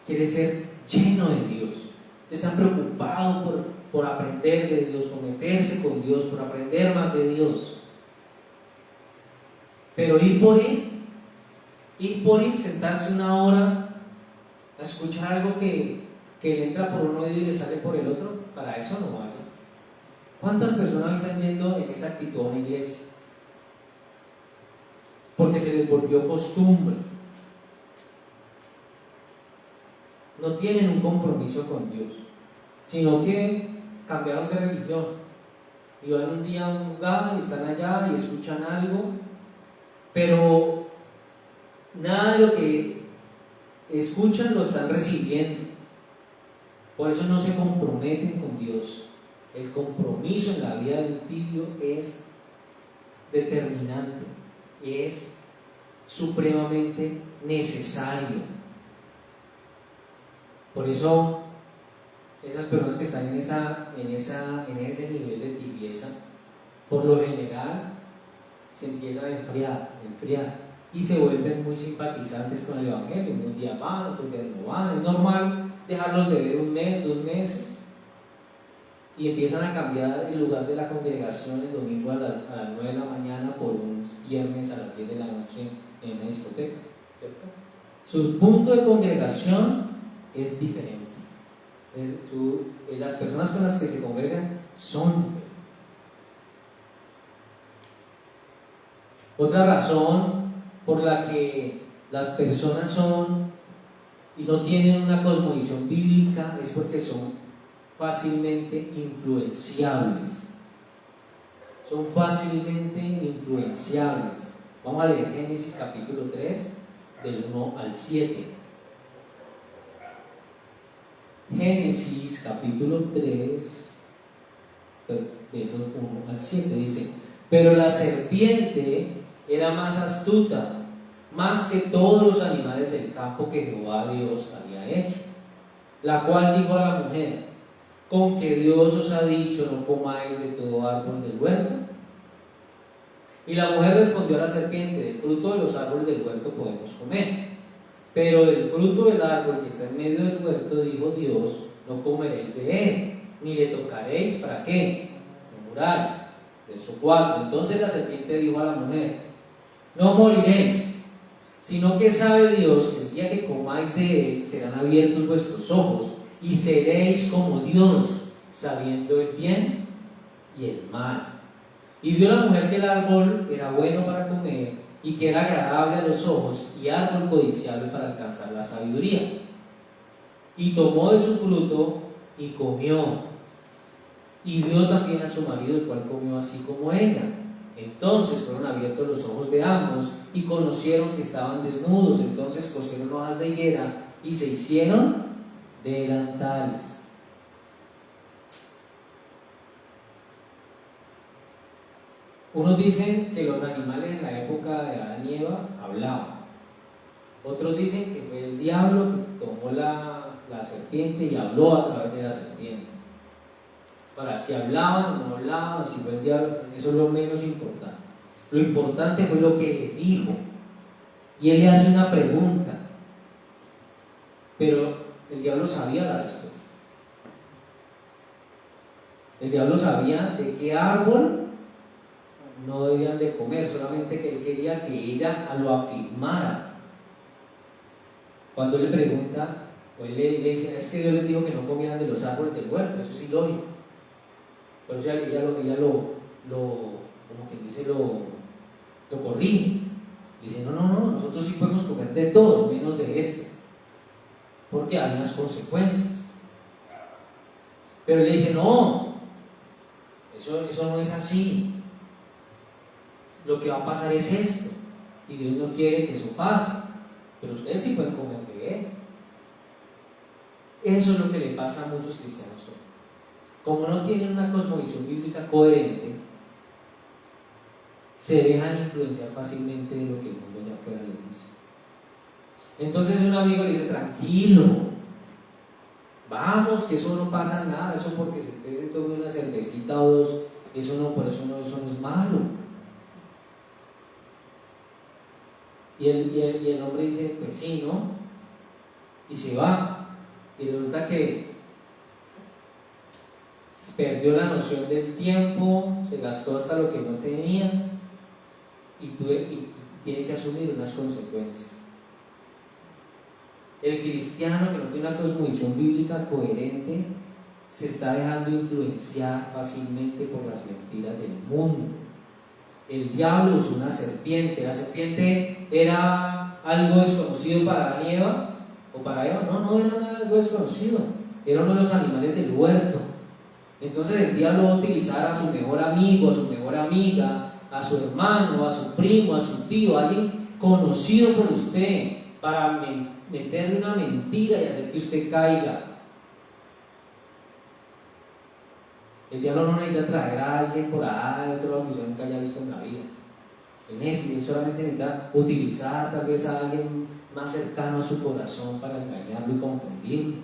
[SPEAKER 1] quiere ser lleno de Dios. Usted está preocupado por aprender de Dios, por meterse con Dios, por aprender más de Dios. Pero ir por ir, sentarse una hora a escuchar algo que le entra por un oído y le sale por el otro, para eso no vale. ¿Cuántas personas están yendo en esa actitud a una iglesia? Porque se les volvió costumbre. No tienen un compromiso con Dios, sino que cambiaron de religión. Y van un día a un lugar y están allá y escuchan algo, pero nada de lo que escuchan lo están recibiendo. Por eso no se comprometen con Dios. El compromiso en la vida del tibio es determinante, es supremamente necesario. Por eso esas personas que están en ese nivel de tibieza por lo general se empiezan a enfriar y se vuelven muy simpatizantes con el Evangelio. Un día van, otro día no van. Es normal dejarlos de ver un mes, 2 meses, y empiezan a cambiar el lugar de la congregación el domingo a las 9 de la mañana por un viernes a las 10 de la noche en una discoteca, ¿cierto? Su punto de congregación es diferente. Las personas con las que se congregan son diferentes. Otra razón por la que las personas son y no tienen una cosmovisión bíblica es porque son fácilmente influenciables. Son fácilmente influenciables. Vamos a leer Génesis capítulo 3, del 1 al 7. Génesis capítulo 3, versos 1 al 7 dice: pero la serpiente era más astuta, más que todos los animales del campo que Jehová Dios había hecho, la cual dijo a la mujer: ¿con que Dios os ha dicho no comáis de todo árbol del huerto? Y la mujer respondió a la serpiente: del fruto de los árboles del huerto podemos comer, pero del fruto del árbol que está en medio del huerto, dijo Dios, no comeréis de él, ni le tocaréis. ¿Para qué? No muráis. Verso 4. Entonces la serpiente dijo a la mujer: no moriréis, sino que sabe Dios que el día que comáis de él serán abiertos vuestros ojos y seréis como Dios, sabiendo el bien y el mal. Y vio la mujer que el árbol era bueno para comer y que era agradable a los ojos y árbol codiciable para alcanzar la sabiduría. Y tomó de su fruto y comió, y dio también a su marido, el cual comió así como ella. Entonces fueron abiertos los ojos de ambos y conocieron que estaban desnudos. Entonces cosieron hojas de higuera y se hicieron delantales. Unos dicen que los animales en la época de Adán y Eva hablaban. Otros dicen que fue el diablo que tomó la serpiente y habló a través de la serpiente. Para si hablaban o no hablaban, o si fue el diablo, eso es lo menos importante. Lo importante fue lo que le dijo. Y él le hace una pregunta, pero el diablo sabía la respuesta. El diablo sabía de qué árbol no debían de comer, solamente que él quería que ella lo afirmara. Cuando le pregunta, o él le dice: es que Dios les dijo que no comieran de los árboles del huerto. Eso es ilógico. Pero ella como que dice, lo corrige. Dice: no, nosotros sí podemos comer de todo, menos de esto, porque hay unas consecuencias. Pero él le dice: no, eso no es así. Lo que va a pasar es esto, y Dios no quiere que eso pase, pero ustedes sí pueden comer de él. Eso es lo que le pasa a muchos cristianos hoy. Como no tienen una cosmovisión bíblica coherente, se dejan influenciar fácilmente de lo que el mundo allá afuera les dice. Entonces un amigo le dice: tranquilo, vamos, que eso no pasa nada, eso porque se tome una cervecita o dos, eso no es malo. Y el hombre dice: pues sí, ¿no? Y se va. Y resulta que perdió la noción del tiempo, se gastó hasta lo que no tenía y tiene que asumir unas consecuencias. El cristiano que no tiene una cosmovisión bíblica coherente se está dejando influenciar fácilmente por las mentiras del mundo. El diablo usó una serpiente. La serpiente era algo desconocido para Adán y Eva, o para Eva. No era algo desconocido, era uno de los animales del huerto. Entonces el diablo va a utilizar a su mejor amigo, a su mejor amiga, a su hermano, a su primo, a su tío, a alguien conocido por usted, para meterle una mentira y hacer que usted caiga. El diablo no necesita traer a alguien por allá de otro lado que usted nunca haya visto en la vida. Él solamente necesita utilizar tal vez a alguien más cercano a su corazón para engañarlo y confundirlo.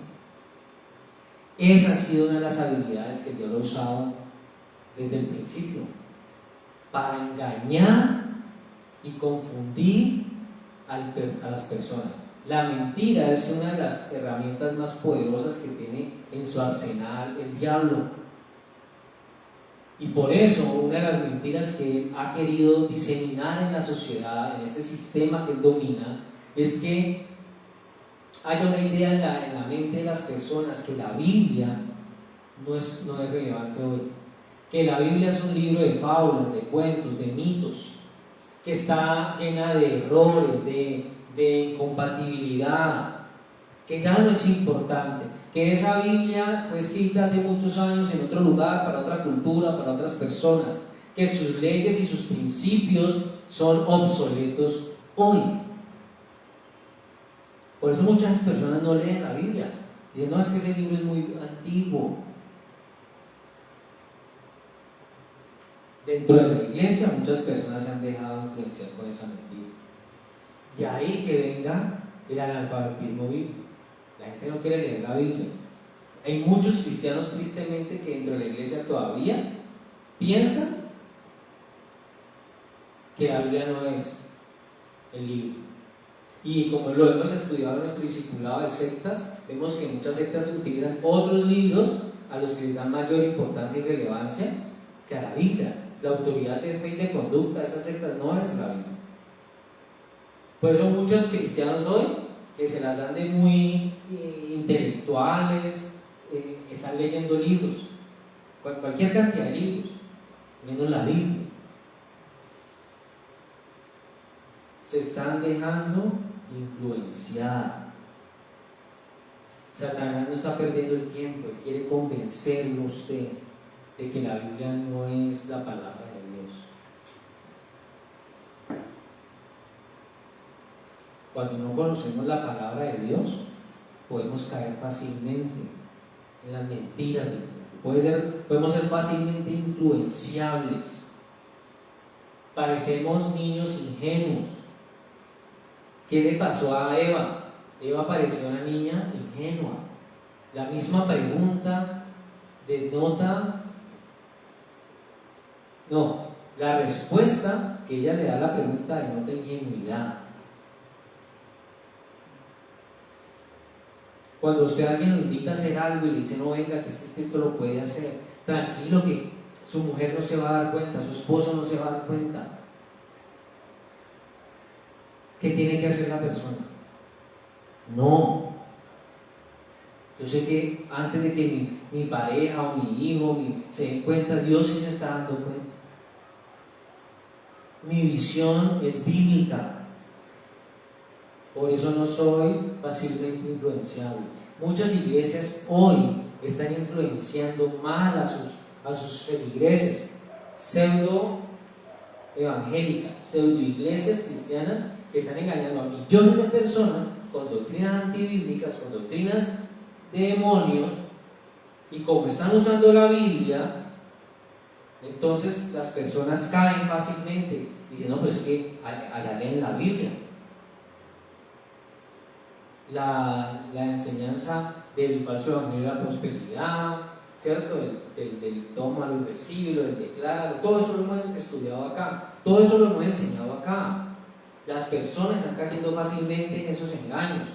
[SPEAKER 1] Esa ha sido una de las habilidades que Dios ha usado desde el principio. para engañar y confundir a las personas. La mentira es una de las herramientas más poderosas que tiene en su arsenal el diablo. Y por eso una de las mentiras que él ha querido diseminar en la sociedad, en este sistema que él domina, es que hay una idea en la mente de las personas que la Biblia no es relevante hoy. Que la Biblia es un libro de fábulas, de cuentos, de mitos, que está llena de errores, de incompatibilidad, que ya no es importante, que esa Biblia fue escrita hace muchos años en otro lugar, para otra cultura, para otras personas, que sus leyes y sus principios son obsoletos hoy. Por eso muchas personas no leen la Biblia, dicen, no, es que ese libro es muy antiguo. Dentro de la iglesia muchas personas se han dejado influenciar con esa mentira. De ahí que venga el analfabetismo bíblico. La gente no quiere leer la Biblia. Hay muchos cristianos, tristemente, que dentro de la iglesia todavía piensan que la Biblia no es el libro. Y como lo hemos estudiado en nuestro discipulado de sectas, vemos que muchas sectas utilizan otros libros a los que les dan mayor importancia y relevancia que a la Biblia. La autoridad de fe y de conducta de esas sectas no es la Biblia. Por eso muchos cristianos hoy, que se las dan de muy intelectuales, están leyendo libros, cualquier cantidad de libros, menos la Biblia. Se están dejando influenciar. Satanás no está perdiendo el tiempo, él quiere convencerlo a usted de que la Biblia no es la palabra de Dios. Cuando no conocemos la palabra de Dios, podemos caer fácilmente en las mentiras. Podemos ser fácilmente influenciables. Parecemos niños ingenuos. ¿Qué le pasó a Eva? Eva parecía una niña ingenua. La misma pregunta denota, la respuesta que ella le da a la pregunta denota ingenuidad. Cuando usted a alguien lo invita a hacer algo y le dice, no, venga, que esto lo puede hacer, tranquilo, que su mujer no se va a dar cuenta, su esposo no se va a dar cuenta. ¿Qué tiene que hacer la persona? No. Yo sé que antes de que mi pareja o mi hijo se den cuenta, Dios sí se está dando cuenta. Mi visión es bíblica. Por eso no soy fácilmente influenciable. Muchas iglesias hoy están influenciando mal a sus feligreses, pseudo evangélicas, pseudo iglesias cristianas que están engañando a millones de personas con doctrinas antibíblicas, con doctrinas de demonios, y como están usando la Biblia, entonces las personas caen fácilmente y dicen, no, pero es que allá leen la Biblia. La enseñanza del falso evangelio de la prosperidad, ¿cierto? Del tómalo y recíbelo, del declaro, todo eso lo hemos estudiado acá, todo eso lo hemos enseñado acá. Las personas están cayendo fácilmente en esos engaños.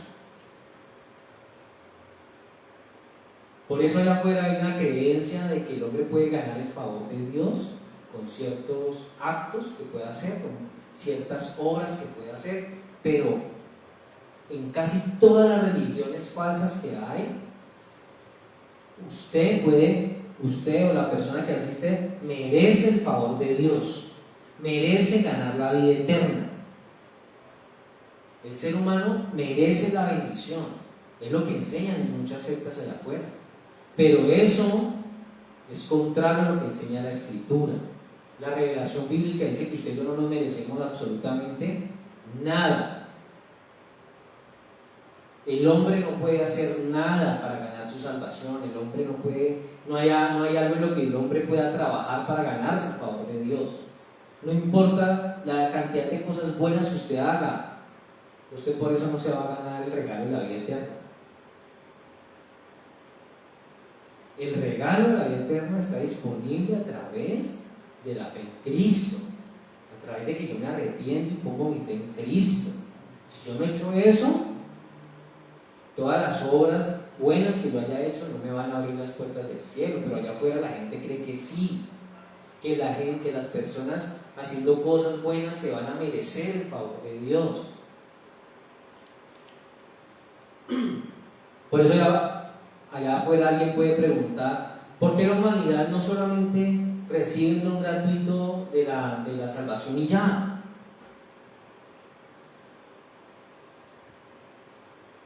[SPEAKER 1] Por eso allá afuera hay una creencia de que el hombre puede ganar el favor de Dios con ciertos actos que puede hacer, con ciertas obras que puede hacer, pero en casi todas las religiones falsas que hay, usted o la persona que asiste merece el favor de Dios, merece ganar la vida eterna. El ser humano merece la bendición, es lo que enseñan en muchas sectas allá afuera, pero eso es contrario a lo que enseña la Escritura. La revelación bíblica dice que usted y yo no nos merecemos absolutamente nada. El hombre no puede hacer nada para ganar su salvación. El hombre no hay algo en lo que el hombre pueda trabajar para ganarse el favor de Dios. No importa la cantidad de cosas buenas que usted haga, usted por eso no se va a ganar el regalo de la vida eterna. El regalo de la vida eterna está disponible a través de la fe en Cristo. través de que yo me arrepiento y pongo mi fe en Cristo. Si yo no he hecho eso, todas las obras buenas que yo haya hecho no me van a abrir las puertas del cielo, pero allá afuera la gente cree que sí, que la gente, las personas haciendo cosas buenas se van a merecer el favor de Dios. Por eso allá afuera alguien puede preguntar, ¿por qué la humanidad no solamente recibe el don gratuito de la salvación y ya?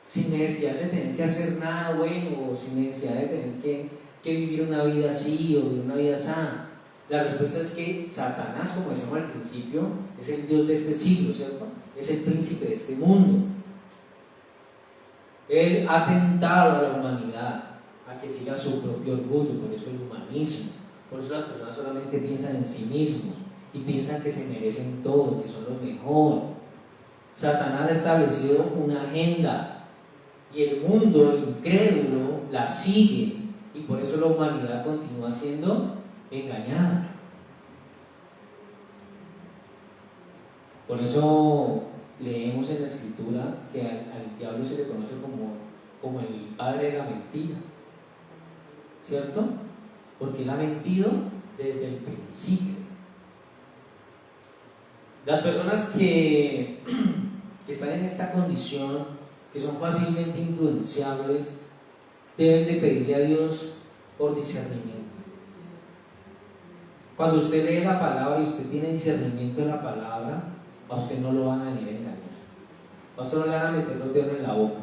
[SPEAKER 1] Sin necesidad de tener que hacer nada bueno, o sin necesidad de tener que vivir una vida así o vivir una vida sana. La respuesta es que Satanás, como decíamos al principio, es el Dios de este siglo, ¿cierto? Es el príncipe de este mundo. Él ha tentado a la humanidad a que siga su propio orgullo, por eso el humanismo. Por eso las personas solamente piensan en sí mismos y piensan que se merecen todo, que son lo mejor. Satanás ha establecido una agenda y el mundo, el incrédulo, la sigue, y por eso la humanidad continúa siendo engañada. Por eso leemos en la Escritura que al diablo se le conoce como el padre de la mentira, ¿cierto? Porque él ha mentido desde el principio. Las personas que están en esta condición, que son fácilmente influenciables, deben de pedirle a Dios por discernimiento. Cuando usted lee la palabra y usted tiene discernimiento de la palabra, a usted no lo van a venir a engañar, a usted no le van a meter los dedos en la boca.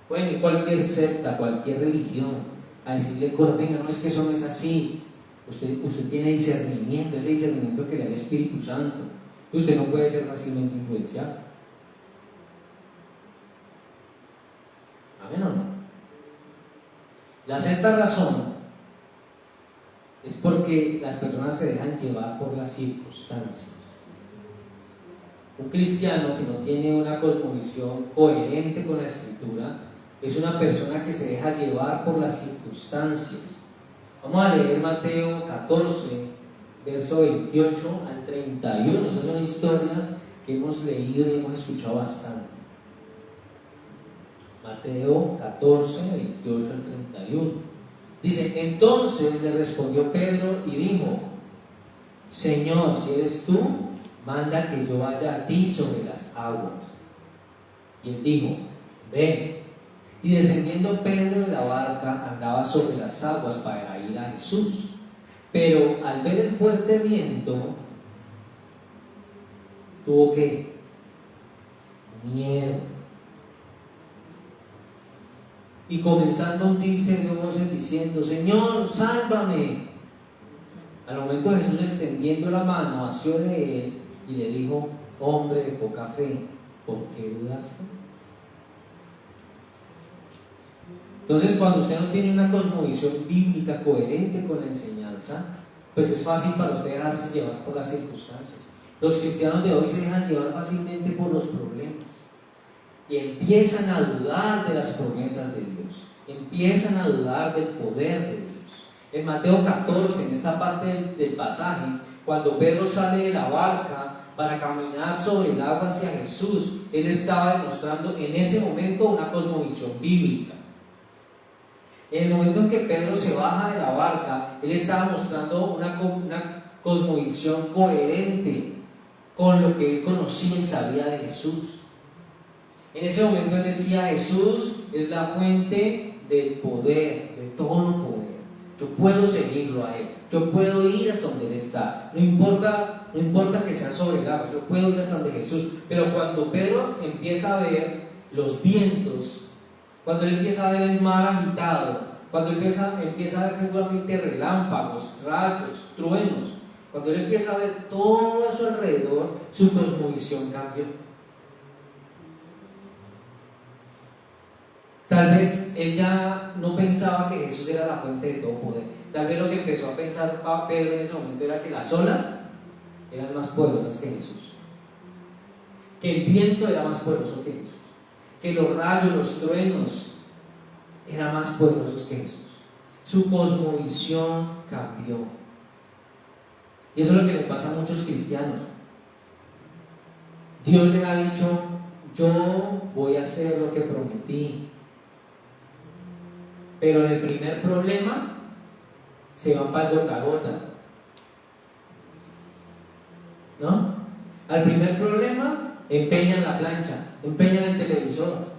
[SPEAKER 1] Pueden ir cualquier secta, cualquier religión a decirle cosas, venga, no, es que eso no es así. Usted tiene discernimiento, ese discernimiento que le da el Espíritu Santo, y usted no puede ser fácilmente influenciado. ¿Amén o no? La sexta razón es porque las personas se dejan llevar por las circunstancias. Un cristiano que no tiene una cosmovisión coherente con la Escritura es una persona que se deja llevar por las circunstancias. Vamos a leer Mateo 14, verso 28 al 31. Esa es una historia que hemos leído y hemos escuchado bastante. Mateo 14, 28 al 31. Dice: entonces le respondió Pedro y dijo: Señor, si eres tú, manda que yo vaya a ti sobre las aguas. Y él dijo: ven. Y descendiendo Pedro de la barca, andaba sobre las aguas para ir a Jesús. Pero al ver el fuerte viento, tuvo que miedo. Y comenzando a hundirse, dio voces diciendo: Señor, sálvame. Al momento de Jesús extendiendo la mano, asió de él y le dijo: hombre de poca fe, ¿por qué dudaste? Entonces, cuando usted no tiene una cosmovisión bíblica coherente con la enseñanza, pues es fácil para usted dejarse llevar por las circunstancias. Los cristianos de hoy se dejan llevar fácilmente por los problemas y empiezan a dudar de las promesas de Dios, empiezan a dudar del poder de Dios. En Mateo 14, en esta parte del pasaje, cuando Pedro sale de la barca para caminar sobre el agua hacia Jesús, él estaba demostrando en ese momento una cosmovisión bíblica. En el momento en que Pedro se baja de la barca, él estaba mostrando una cosmovisión coherente con lo que él conocía y sabía de Jesús. En ese momento él decía: Jesús es la fuente del poder, de todo poder. Yo puedo seguirlo a él, yo puedo ir hasta donde él está. No importa que sea sobre el agua, yo puedo ir hasta donde Jesús. Pero cuando Pedro empieza a ver los vientos, cuando él empieza a ver el mar agitado, cuando él empieza a ver seguramente relámpagos, rayos, truenos, cuando él empieza a ver todo eso alrededor, su cosmovisión cambió. Tal vez él ya no pensaba que Jesús era la fuente de todo poder. Tal vez lo que empezó a pensar Pedro en ese momento era que las olas eran más poderosas que Jesús, que el viento era más poderoso que Jesús, que los rayos, los truenos eran más poderosos que Jesús. Su cosmovisión cambió. Y eso es lo que le pasa a muchos cristianos. Dios le ha dicho, yo voy a hacer lo que prometí. Pero en el primer problema se van para el gota a gota, ¿no? Al primer problema empeñan la plancha, empeñan el televisor.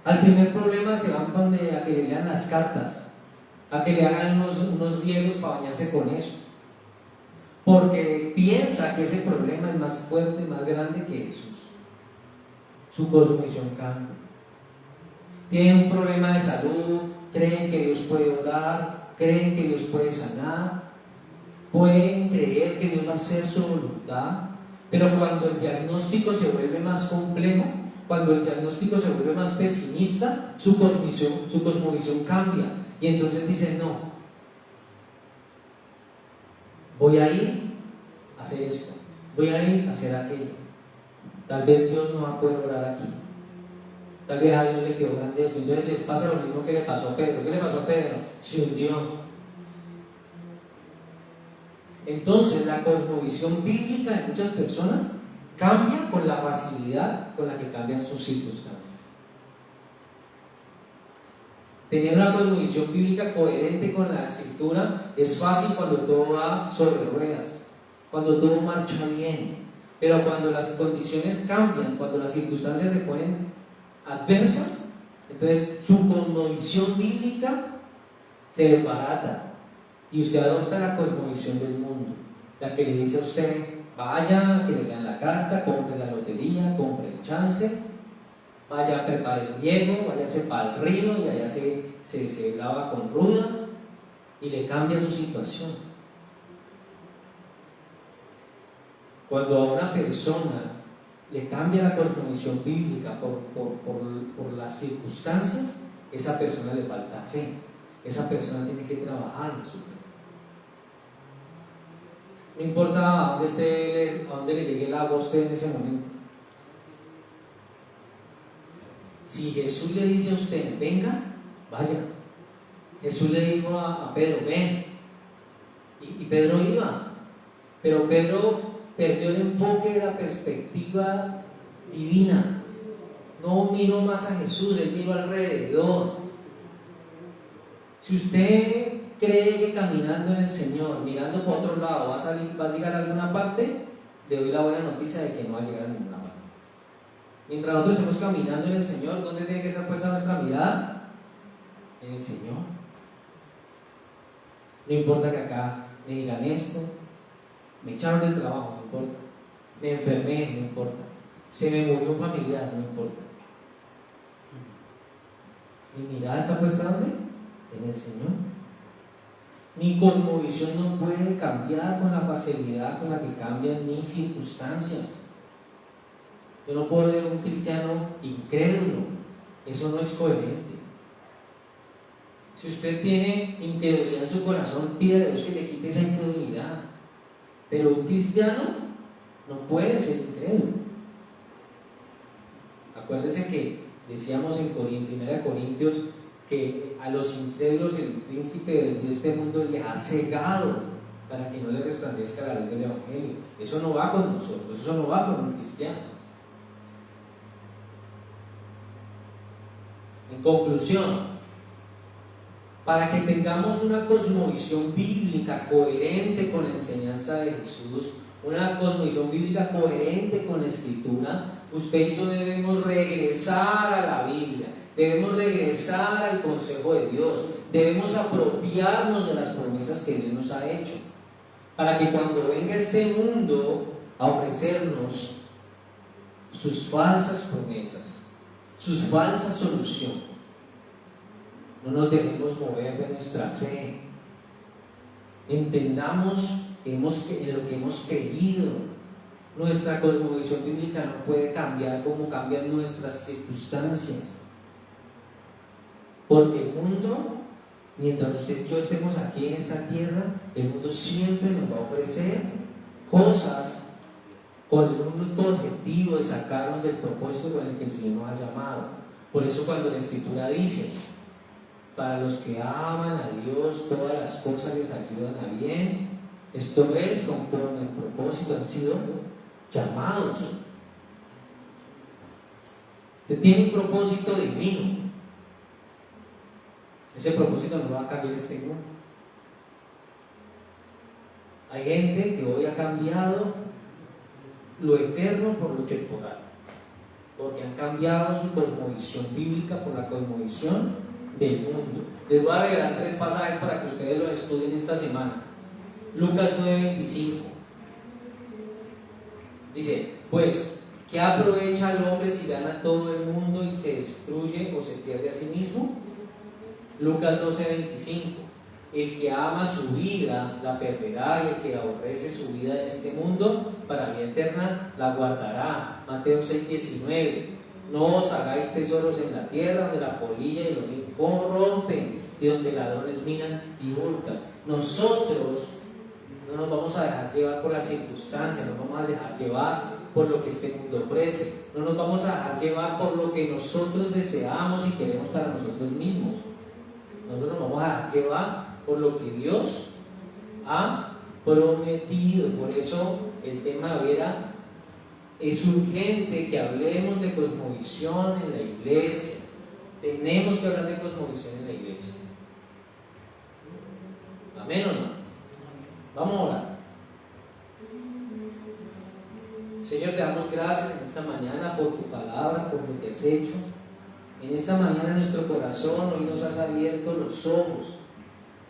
[SPEAKER 1] Al primer problema se van para donde, a que le lean las cartas, a que le hagan unos riegos para bañarse con eso, porque piensa que ese problema es más fuerte, más grande que Jesús. Su cosmovisión cambia. Tienen un problema de salud, creen que Dios puede orar, creen que Dios puede sanar, pueden creer que Dios va a hacer su voluntad, pero cuando el diagnóstico se vuelve más complejo, cuando el diagnóstico se vuelve más pesimista, su cosmovisión cambia, y entonces dicen, no, voy a ir a hacer esto, voy a ir a hacer aquello. Tal vez Dios no va a poder orar aquí, tal vez a Dios le quedó grande esto. Entonces les pasa lo mismo que le pasó a Pedro. ¿Qué le pasó a Pedro? Se hundió. Entonces la cosmovisión bíblica de muchas personas cambia con la facilidad con la que cambian sus circunstancias. Tener una cosmovisión bíblica coherente con la escritura es fácil cuando todo va sobre ruedas, cuando todo marcha bien, pero cuando las condiciones cambian, cuando las circunstancias se ponen adversas, entonces su cosmovisión bíblica se desbarata y usted adopta la cosmovisión del mundo, la que le dice a usted, vaya, que le dan la carta, compre la lotería, compre el chance, vaya a preparar el riego, váyase para el río y allá se lava con ruda, y le cambia su situación. Cuando a una persona le cambia la cosmovisión bíblica por las circunstancias, esa persona le falta fe, esa persona tiene que trabajar en su fe. No importa a dónde le llegue la voz en ese momento. Si Jesús le dice a usted, venga, vaya. Jesús le dijo a Pedro, ven. Y Pedro iba. Pero Pedro perdió el enfoque de la perspectiva divina. No miró más a Jesús, él miró alrededor. Si usted cree que caminando en el Señor, mirando por otro lado, va a llegar a alguna parte, le doy la buena noticia de que no va a llegar a ninguna parte. Mientras nosotros estemos caminando en el Señor, ¿dónde tiene que estar puesta nuestra mirada? En el Señor. No importa que acá me digan esto, me echaron del trabajo, no importa, me enfermé, no importa, se me murió un familiar, no importa. Mi mirada está puesta ¿dónde? En el Señor. Mi cosmovisión no puede cambiar con la facilidad con la que cambian mis circunstancias. Yo no puedo ser un cristiano incrédulo, eso no es coherente. Si usted tiene incredulidad en su corazón, pídale a Dios que le quite esa incredulidad. Pero un cristiano no puede ser incrédulo. Acuérdense que decíamos en 1 Corintios que a los incrédulos el príncipe de este mundo les ha cegado para que no les resplandezca la luz del Evangelio. Eso no va con nosotros, eso no va con un cristiano. En conclusión, para que tengamos una cosmovisión bíblica coherente con la enseñanza de Jesús, una cosmovisión bíblica coherente con la Escritura, usted y yo debemos regresar a la Biblia, debemos regresar al consejo de Dios, debemos apropiarnos de las promesas que Dios nos ha hecho, para que cuando venga este mundo a ofrecernos sus falsas promesas, sus falsas soluciones, no nos debemos mover de nuestra fe. Entendamos en lo que hemos creído. Nuestra cosmovisión bíblica no puede cambiar como cambian nuestras circunstancias, porque el mundo, mientras usted y yo estemos aquí en esta tierra, el mundo siempre nos va a ofrecer cosas con el único objetivo de sacarnos del propósito con el que el Señor nos ha llamado. Por eso cuando la Escritura dice, para los que aman a Dios, todas las cosas les ayudan a bien, esto es conforme el propósito han sido llamados. Usted tiene un propósito divino. Ese propósito no va a cambiar este mundo. Hay gente que hoy ha cambiado lo eterno por lo temporal, porque han cambiado su cosmovisión bíblica por la cosmovisión del mundo. Les voy a regalar 3 pasajes para que ustedes los estudien esta semana. Lucas 9:25 dice: pues, ¿qué aprovecha al hombre si gana todo el mundo y se destruye o se pierde a sí mismo? Lucas 12:25: el que ama su vida la perderá, y el que aborrece su vida en este mundo para vida eterna la guardará. Mateo 6:19: no os hagáis tesoros en la tierra, donde la polilla y los orín corrompen, y donde ladrones minan y hurtan. Nosotros no nos vamos a dejar llevar por las circunstancias, no nos vamos a dejar llevar por lo que este mundo ofrece, no nos vamos a dejar llevar por lo que nosotros deseamos y queremos para nosotros mismos. Nosotros nos vamos a dejar llevar por lo que Dios ha prometido. Por eso el tema de hoy era: es urgente que hablemos de cosmovisión en la iglesia. Tenemos que hablar de cosmovisión en la iglesia. ¿Amén o no? Vamos a orar. Señor, te damos gracias en esta mañana por tu palabra, por lo que has hecho. En esta mañana nuestro corazón hoy nos has abierto los ojos.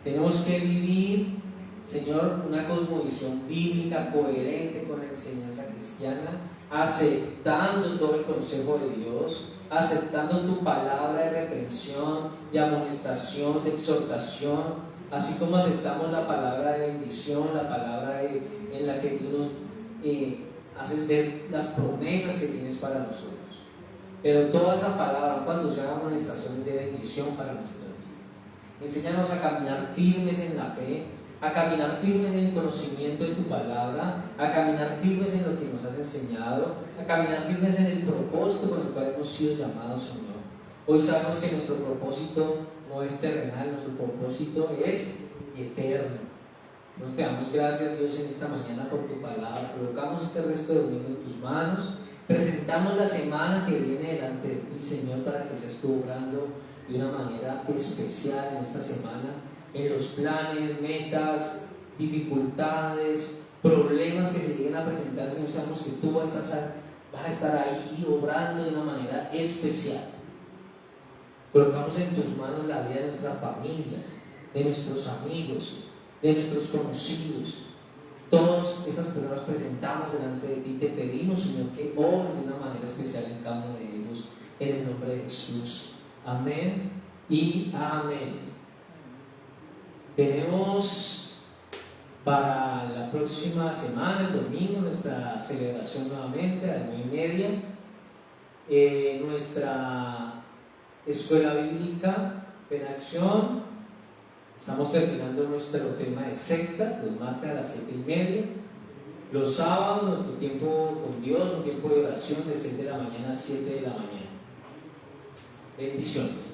[SPEAKER 1] Tenemos que vivir, Señor, una cosmovisión bíblica coherente con la enseñanza cristiana, aceptando todo el consejo de Dios, aceptando tu palabra de reprensión, de amonestación, de exhortación, así como aceptamos la palabra de bendición, la palabra en la que tú nos haces ver las promesas que tienes para nosotros. Pero toda esa palabra, cuando sea amonestación, de bendición para nuestras vidas. Enséñanos a caminar firmes en la fe, a caminar firmes en el conocimiento de tu palabra, a caminar firmes en lo que nos has enseñado, a caminar firmes en el propósito con el cual hemos sido llamados, Señor. Hoy sabemos que nuestro propósito no es terrenal, nuestro propósito es eterno. Nos damos gracias, Dios, en esta mañana por tu palabra. Colocamos este resto de domingo en tus manos. Presentamos la semana que viene delante de ti, Señor, para que seas tú obrando de una manera especial en esta semana, en los planes, metas, dificultades, problemas que se lleguen a presentar. Señor, sabemos que tú vas a estar ahí obrando de una manera especial. Colocamos en tus manos la vida de nuestras familias, de nuestros amigos, de nuestros conocidos. Todas esas personas presentamos delante de ti. Te pedimos, Señor, que obres de una manera especial en cada uno de ellos, en el nombre de Jesús. Amén y amén. Tenemos para la próxima semana, el domingo, nuestra celebración nuevamente a las 9:30. Nuestra escuela bíblica en acción. Estamos terminando nuestro tema de sectas, los martes a las 7:30. Los sábados, nuestro tiempo con Dios, un tiempo de oración de 6 de la mañana a 7 de la mañana. Bendiciones.